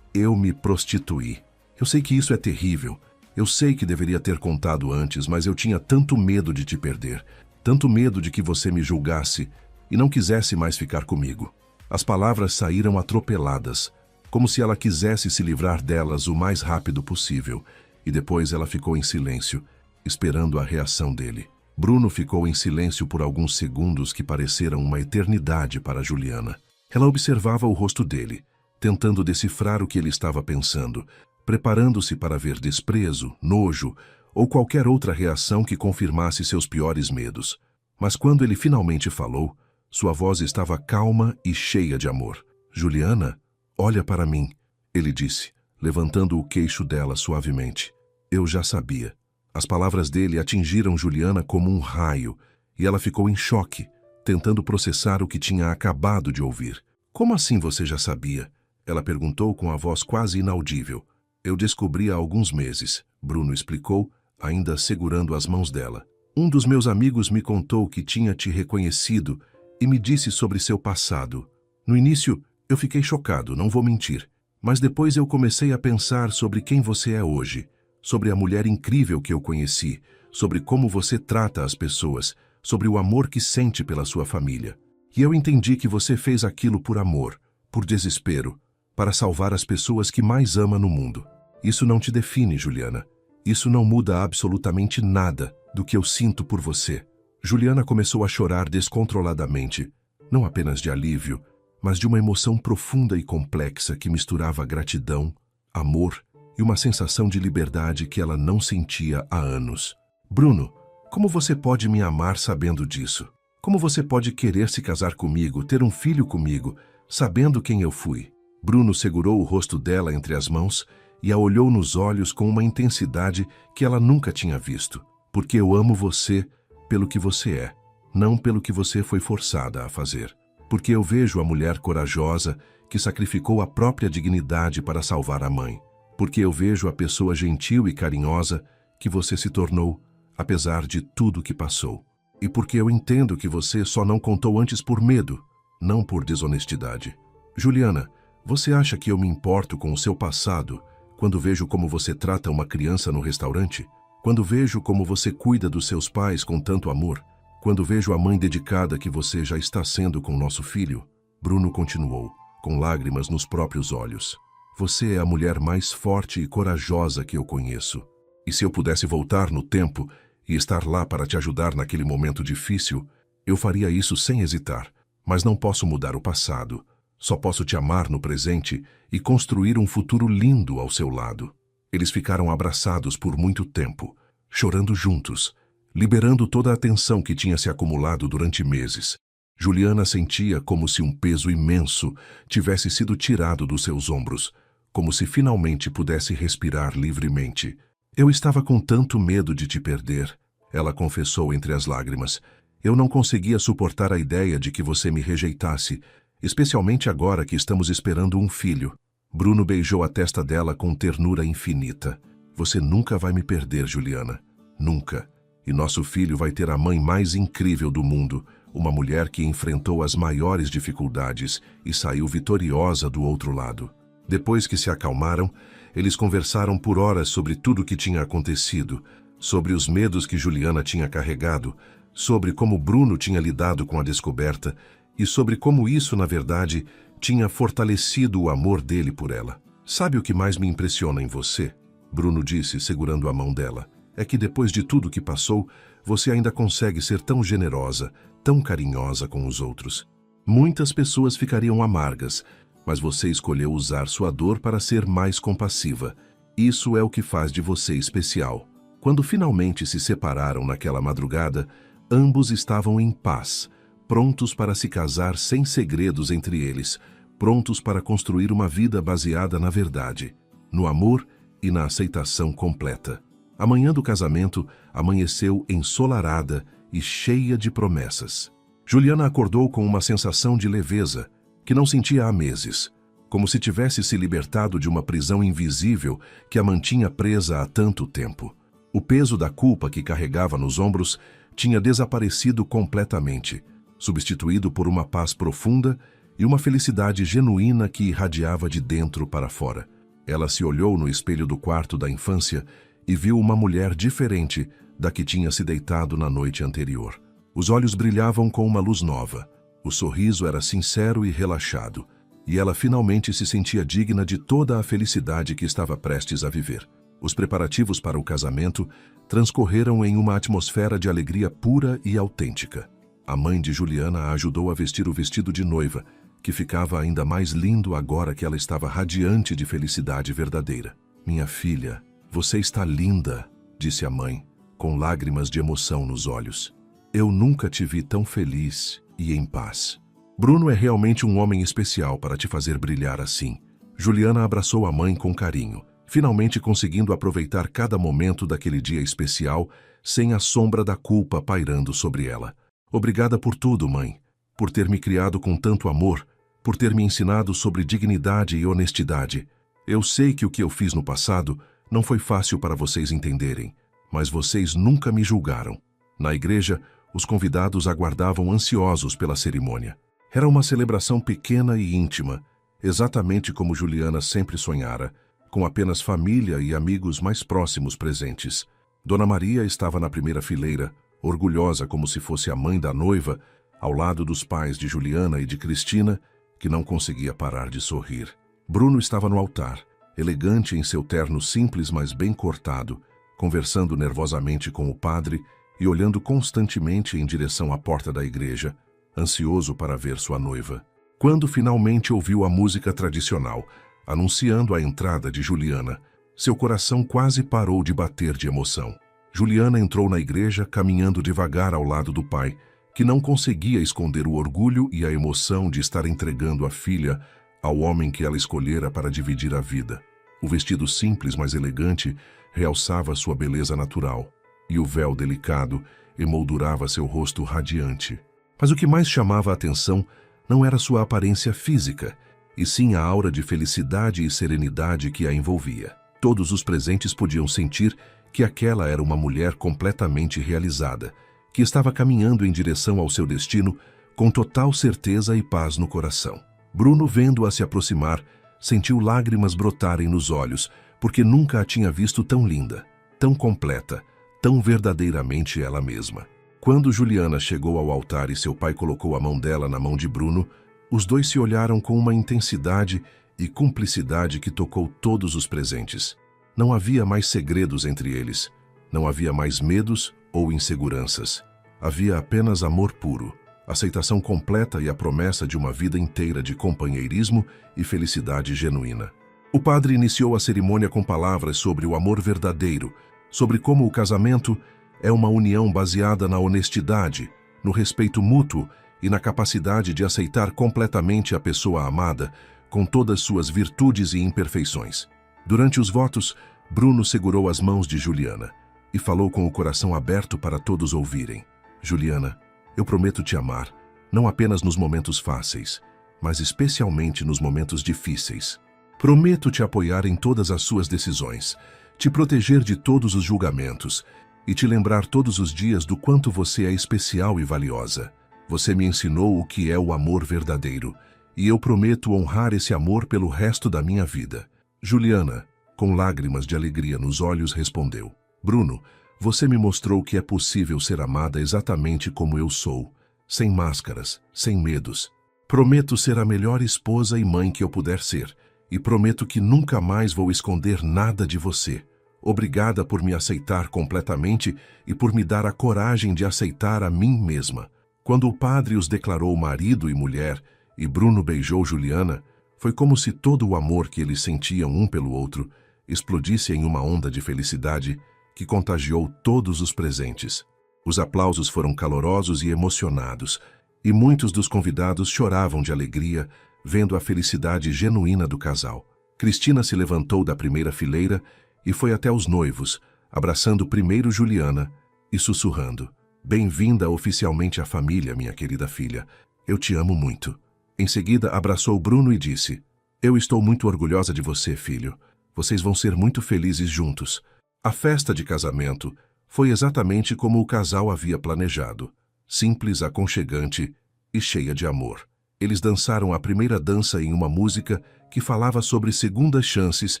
A: me prostituí. Eu sei que isso é terrível. Eu sei que deveria ter contado antes, mas eu tinha tanto medo de te perder, tanto medo de que você me julgasse e não quisesse mais ficar comigo." As palavras saíram atropeladas, como se ela quisesse se livrar delas o mais rápido possível, e depois ela ficou em silêncio, esperando a reação dele. Bruno ficou em silêncio por alguns segundos que pareceram uma eternidade para Juliana. Ela observava o rosto dele, tentando decifrar o que ele estava pensando, preparando-se para ver desprezo, nojo ou qualquer outra reação que confirmasse seus piores medos. Mas quando ele finalmente falou, sua voz estava calma e cheia de amor. "Juliana, olha para mim," ele disse, levantando o queixo dela suavemente. "Eu já sabia." As palavras dele atingiram Juliana como um raio, e ela ficou em choque, tentando processar o que tinha acabado de ouvir. Como assim você já sabia? Ela perguntou com a voz quase inaudível. Eu descobri há alguns meses, Bruno explicou, ainda segurando as mãos dela. Um dos meus amigos me contou que tinha te reconhecido e me disse sobre seu passado. No início, eu fiquei chocado, não vou mentir. Mas depois eu comecei a pensar sobre quem você é hoje, sobre a mulher incrível que eu conheci, sobre como você trata as pessoas, sobre o amor que sente pela sua família. E eu entendi que você fez aquilo por amor, por desespero, para salvar as pessoas que mais ama no mundo. Isso não te define, Juliana. Isso não muda absolutamente nada do que eu sinto por você. Juliana começou a chorar descontroladamente, não apenas de alívio, mas de uma emoção profunda e complexa que misturava gratidão, amor e uma sensação de liberdade que ela não sentia há anos. Bruno, como você pode me amar sabendo disso? Como você pode querer se casar comigo, ter um filho comigo, sabendo quem eu fui? Bruno segurou o rosto dela entre as mãos e a olhou nos olhos com uma intensidade que ela nunca tinha visto. Porque eu amo você pelo que você é, não pelo que você foi forçada a fazer. Porque eu vejo a mulher corajosa que sacrificou a própria dignidade para salvar a mãe. Porque eu vejo a pessoa gentil e carinhosa que você se tornou, apesar de tudo que passou. E porque eu entendo que você só não contou antes por medo, não por desonestidade. Juliana, você acha que eu me importo com o seu passado quando vejo como você trata uma criança no restaurante? Quando vejo como você cuida dos seus pais com tanto amor? Quando vejo a mãe dedicada que você já está sendo com nosso filho? Bruno continuou, com lágrimas nos próprios olhos. Você é a mulher mais forte e corajosa que eu conheço. E se eu pudesse voltar no tempo e estar lá para te ajudar naquele momento difícil, eu faria isso sem hesitar. Mas não posso mudar o passado. Só posso te amar no presente e construir um futuro lindo ao seu lado. Eles ficaram abraçados por muito tempo, chorando juntos, liberando toda a tensão que tinha se acumulado durante meses. Juliana sentia como se um peso imenso tivesse sido tirado dos seus ombros, como se finalmente pudesse respirar livremente. Eu estava com tanto medo de te perder, ela confessou entre as lágrimas. Eu não conseguia suportar a ideia de que você me rejeitasse, especialmente agora que estamos esperando um filho. Bruno beijou a testa dela com ternura infinita. Você nunca vai me perder, Juliana. Nunca. E nosso filho vai ter a mãe mais incrível do mundo, uma mulher que enfrentou as maiores dificuldades e saiu vitoriosa do outro lado. Depois que se acalmaram, eles conversaram por horas sobre tudo o que tinha acontecido, sobre os medos que Juliana tinha carregado, sobre como Bruno tinha lidado com a descoberta e sobre como isso, na verdade, tinha fortalecido o amor dele por ela. Sabe o que mais me impressiona em você? Bruno disse, segurando a mão dela. É que depois de tudo que passou, você ainda consegue ser tão generosa, tão carinhosa com os outros. Muitas pessoas ficariam amargas, mas você escolheu usar sua dor para ser mais compassiva. Isso é o que faz de você especial. Quando finalmente se separaram naquela madrugada, ambos estavam em paz, prontos para se casar sem segredos entre eles, prontos para construir uma vida baseada na verdade, no amor e na aceitação completa. A manhã do casamento amanheceu ensolarada e cheia de promessas. Juliana acordou com uma sensação de leveza, que não sentia há meses, como se tivesse se libertado de uma prisão invisível que a mantinha presa há tanto tempo. O peso da culpa que carregava nos ombros tinha desaparecido completamente, substituído por uma paz profunda e uma felicidade genuína que irradiava de dentro para fora. Ela se olhou no espelho do quarto da infância e viu uma mulher diferente da que tinha se deitado na noite anterior. Os olhos brilhavam com uma luz nova, o sorriso era sincero e relaxado, e ela finalmente se sentia digna de toda a felicidade que estava prestes a viver. Os preparativos para o casamento transcorreram em uma atmosfera de alegria pura e autêntica. A mãe de Juliana a ajudou a vestir o vestido de noiva, que ficava ainda mais lindo agora que ela estava radiante de felicidade verdadeira. Minha filha, você está linda, disse a mãe, com lágrimas de emoção nos olhos. Eu nunca te vi tão feliz e em paz. Bruno é realmente um homem especial para te fazer brilhar assim. Juliana abraçou a mãe com carinho, finalmente conseguindo aproveitar cada momento daquele dia especial sem a sombra da culpa pairando sobre ela. Obrigada por tudo, mãe. Por ter me criado com tanto amor, por ter me ensinado sobre dignidade e honestidade. Eu sei que o que eu fiz no passado não foi fácil para vocês entenderem, mas vocês nunca me julgaram. Na igreja, os convidados aguardavam ansiosos pela cerimônia. Era uma celebração pequena e íntima, exatamente como Juliana sempre sonhara, com apenas família e amigos mais próximos presentes. Dona Maria estava na primeira fileira, orgulhosa como se fosse a mãe da noiva, ao lado dos pais de Juliana e de Cristina, que não conseguia parar de sorrir. Bruno estava no altar, elegante em seu terno simples mas bem cortado, conversando nervosamente com o padre e olhando constantemente em direção à porta da igreja, ansioso para ver sua noiva. Quando finalmente ouviu a música tradicional, anunciando a entrada de Juliana, seu coração quase parou de bater de emoção. Juliana entrou na igreja caminhando devagar ao lado do pai, que não conseguia esconder o orgulho e a emoção de estar entregando a filha ao homem que ela escolhera para dividir a vida. O vestido simples, mas elegante, realçava sua beleza natural, e o véu delicado emoldurava seu rosto radiante. Mas o que mais chamava a atenção não era sua aparência física, e sim a aura de felicidade e serenidade que a envolvia. Todos os presentes podiam sentir que aquela era uma mulher completamente realizada, que estava caminhando em direção ao seu destino com total certeza e paz no coração. Bruno, vendo-a se aproximar, sentiu lágrimas brotarem nos olhos, porque nunca a tinha visto tão linda, tão completa, tão verdadeiramente ela mesma. Quando Juliana chegou ao altar e seu pai colocou a mão dela na mão de Bruno, os dois se olharam com uma intensidade e cumplicidade que tocou todos os presentes. Não havia mais segredos entre eles, não havia mais medos ou inseguranças. Havia apenas amor puro, aceitação completa e a promessa de uma vida inteira de companheirismo e felicidade genuína. O padre iniciou a cerimônia com palavras sobre o amor verdadeiro, sobre como o casamento é uma união baseada na honestidade, no respeito mútuo e na capacidade de aceitar completamente a pessoa amada, com todas suas virtudes e imperfeições. Durante os votos, Bruno segurou as mãos de Juliana e falou com o coração aberto para todos ouvirem. Juliana, eu prometo te amar, não apenas nos momentos fáceis, mas especialmente nos momentos difíceis. Prometo te apoiar em todas as suas decisões, te proteger de todos os julgamentos e te lembrar todos os dias do quanto você é especial e valiosa. Você me ensinou o que é o amor verdadeiro, e eu prometo honrar esse amor pelo resto da minha vida. Juliana, com lágrimas de alegria nos olhos, respondeu: Bruno, você me mostrou que é possível ser amada exatamente como eu sou, sem máscaras, sem medos. Prometo ser a melhor esposa e mãe que eu puder ser, e prometo que nunca mais vou esconder nada de você. Obrigada por me aceitar completamente e por me dar a coragem de aceitar a mim mesma. Quando o padre os declarou marido e mulher, e Bruno beijou Juliana, foi como se todo o amor que eles sentiam um pelo outro explodisse em uma onda de felicidade que contagiou todos os presentes. Os aplausos foram calorosos e emocionados, e muitos dos convidados choravam de alegria vendo a felicidade genuína do casal. Cristina se levantou da primeira fileira e foi até os noivos, abraçando primeiro Juliana e sussurrando: Bem-vinda oficialmente à família, minha querida filha. Eu te amo muito. Em seguida, abraçou Bruno e disse: Eu estou muito orgulhosa de você, filho. Vocês vão ser muito felizes juntos. A festa de casamento foi exatamente como o casal havia planejado. Simples, aconchegante e cheia de amor. Eles dançaram a primeira dança em uma música que falava sobre segundas chances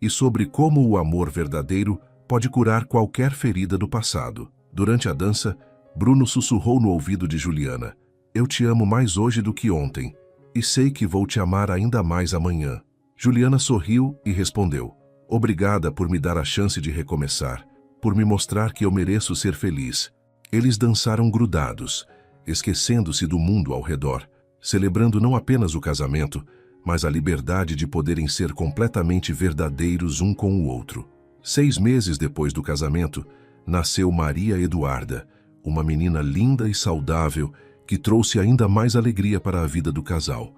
A: e sobre como o amor verdadeiro pode curar qualquer ferida do passado. Durante a dança, Bruno sussurrou no ouvido de Juliana: Eu te amo mais hoje do que ontem, e sei que vou te amar ainda mais amanhã. Juliana sorriu e respondeu: Obrigada por me dar a chance de recomeçar, por me mostrar que eu mereço ser feliz. Eles dançaram grudados, esquecendo-se do mundo ao redor, celebrando não apenas o casamento, mas a liberdade de poderem ser completamente verdadeiros um com o outro. 6 meses depois do casamento, nasceu Maria Eduarda, uma menina linda e saudável que trouxe ainda mais alegria para a vida do casal.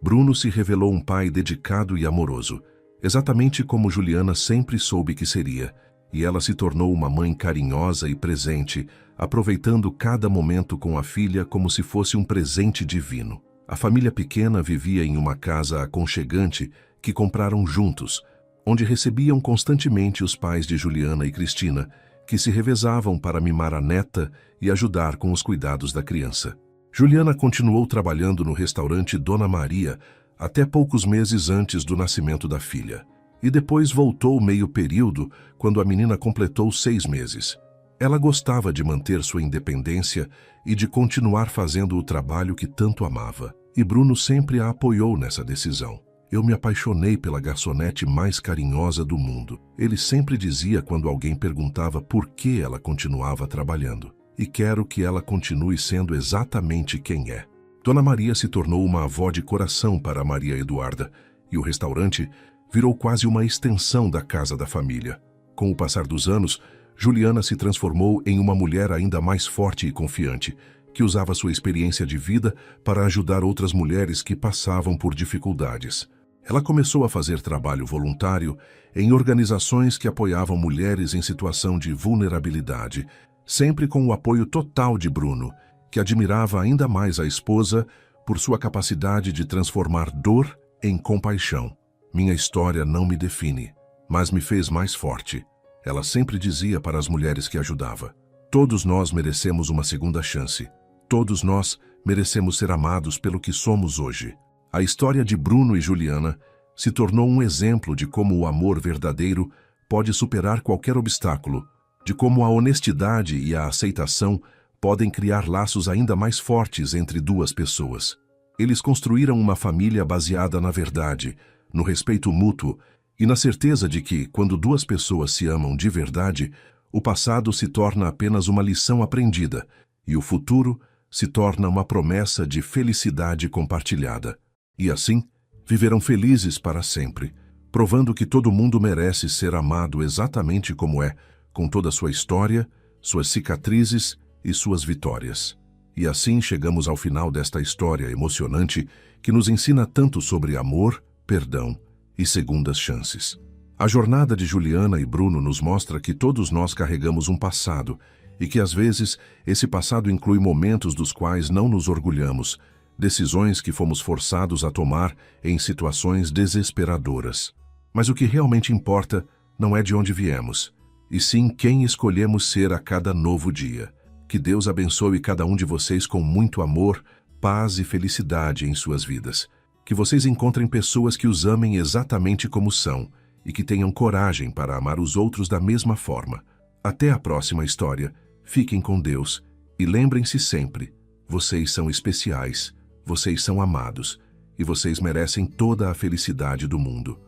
A: Bruno se revelou um pai dedicado e amoroso, exatamente como Juliana sempre soube que seria, e ela se tornou uma mãe carinhosa e presente, aproveitando cada momento com a filha como se fosse um presente divino. A família pequena vivia em uma casa aconchegante que compraram juntos, onde recebiam constantemente os pais de Juliana e Cristina, que se revezavam para mimar a neta e ajudar com os cuidados da criança. Juliana continuou trabalhando no restaurante Dona Maria até poucos meses antes do nascimento da filha, e depois voltou meio período quando a menina completou 6 meses. Ela gostava de manter sua independência e de continuar fazendo o trabalho que tanto amava, e Bruno sempre a apoiou nessa decisão. Eu me apaixonei pela garçonete mais carinhosa do mundo. Ele sempre dizia quando alguém perguntava por que ela continuava trabalhando. E quero que ela continue sendo exatamente quem é. Dona Maria se tornou uma avó de coração para Maria Eduarda, e o restaurante virou quase uma extensão da casa da família. Com o passar dos anos, Juliana se transformou em uma mulher ainda mais forte e confiante, que usava sua experiência de vida para ajudar outras mulheres que passavam por dificuldades. Ela começou a fazer trabalho voluntário em organizações que apoiavam mulheres em situação de vulnerabilidade, sempre com o apoio total de Bruno, que admirava ainda mais a esposa por sua capacidade de transformar dor em compaixão. Minha história não me define, mas me fez mais forte. Ela sempre dizia para as mulheres que ajudava: todos nós merecemos uma segunda chance. Todos nós merecemos ser amados pelo que somos hoje. A história de Bruno e Juliana se tornou um exemplo de como o amor verdadeiro pode superar qualquer obstáculo, de como a honestidade e a aceitação podem criar laços ainda mais fortes entre duas pessoas. Eles construíram uma família baseada na verdade, no respeito mútuo e na certeza de que, quando duas pessoas se amam de verdade, o passado se torna apenas uma lição aprendida e o futuro se torna uma promessa de felicidade compartilhada. E assim, viverão felizes para sempre, provando que todo mundo merece ser amado exatamente como é, com toda a sua história, suas cicatrizes e suas vitórias. E assim chegamos ao final desta história emocionante que nos ensina tanto sobre amor, perdão e segundas chances. A jornada de Juliana e Bruno nos mostra que todos nós carregamos um passado e que às vezes esse passado inclui momentos dos quais não nos orgulhamos, decisões que fomos forçados a tomar em situações desesperadoras. Mas o que realmente importa não é de onde viemos, e sim quem escolhemos ser a cada novo dia. Que Deus abençoe cada um de vocês com muito amor, paz e felicidade em suas vidas. Que vocês encontrem pessoas que os amem exatamente como são e que tenham coragem para amar os outros da mesma forma. Até a próxima história. Fiquem com Deus e lembrem-se sempre, vocês são especiais, vocês são amados e vocês merecem toda a felicidade do mundo.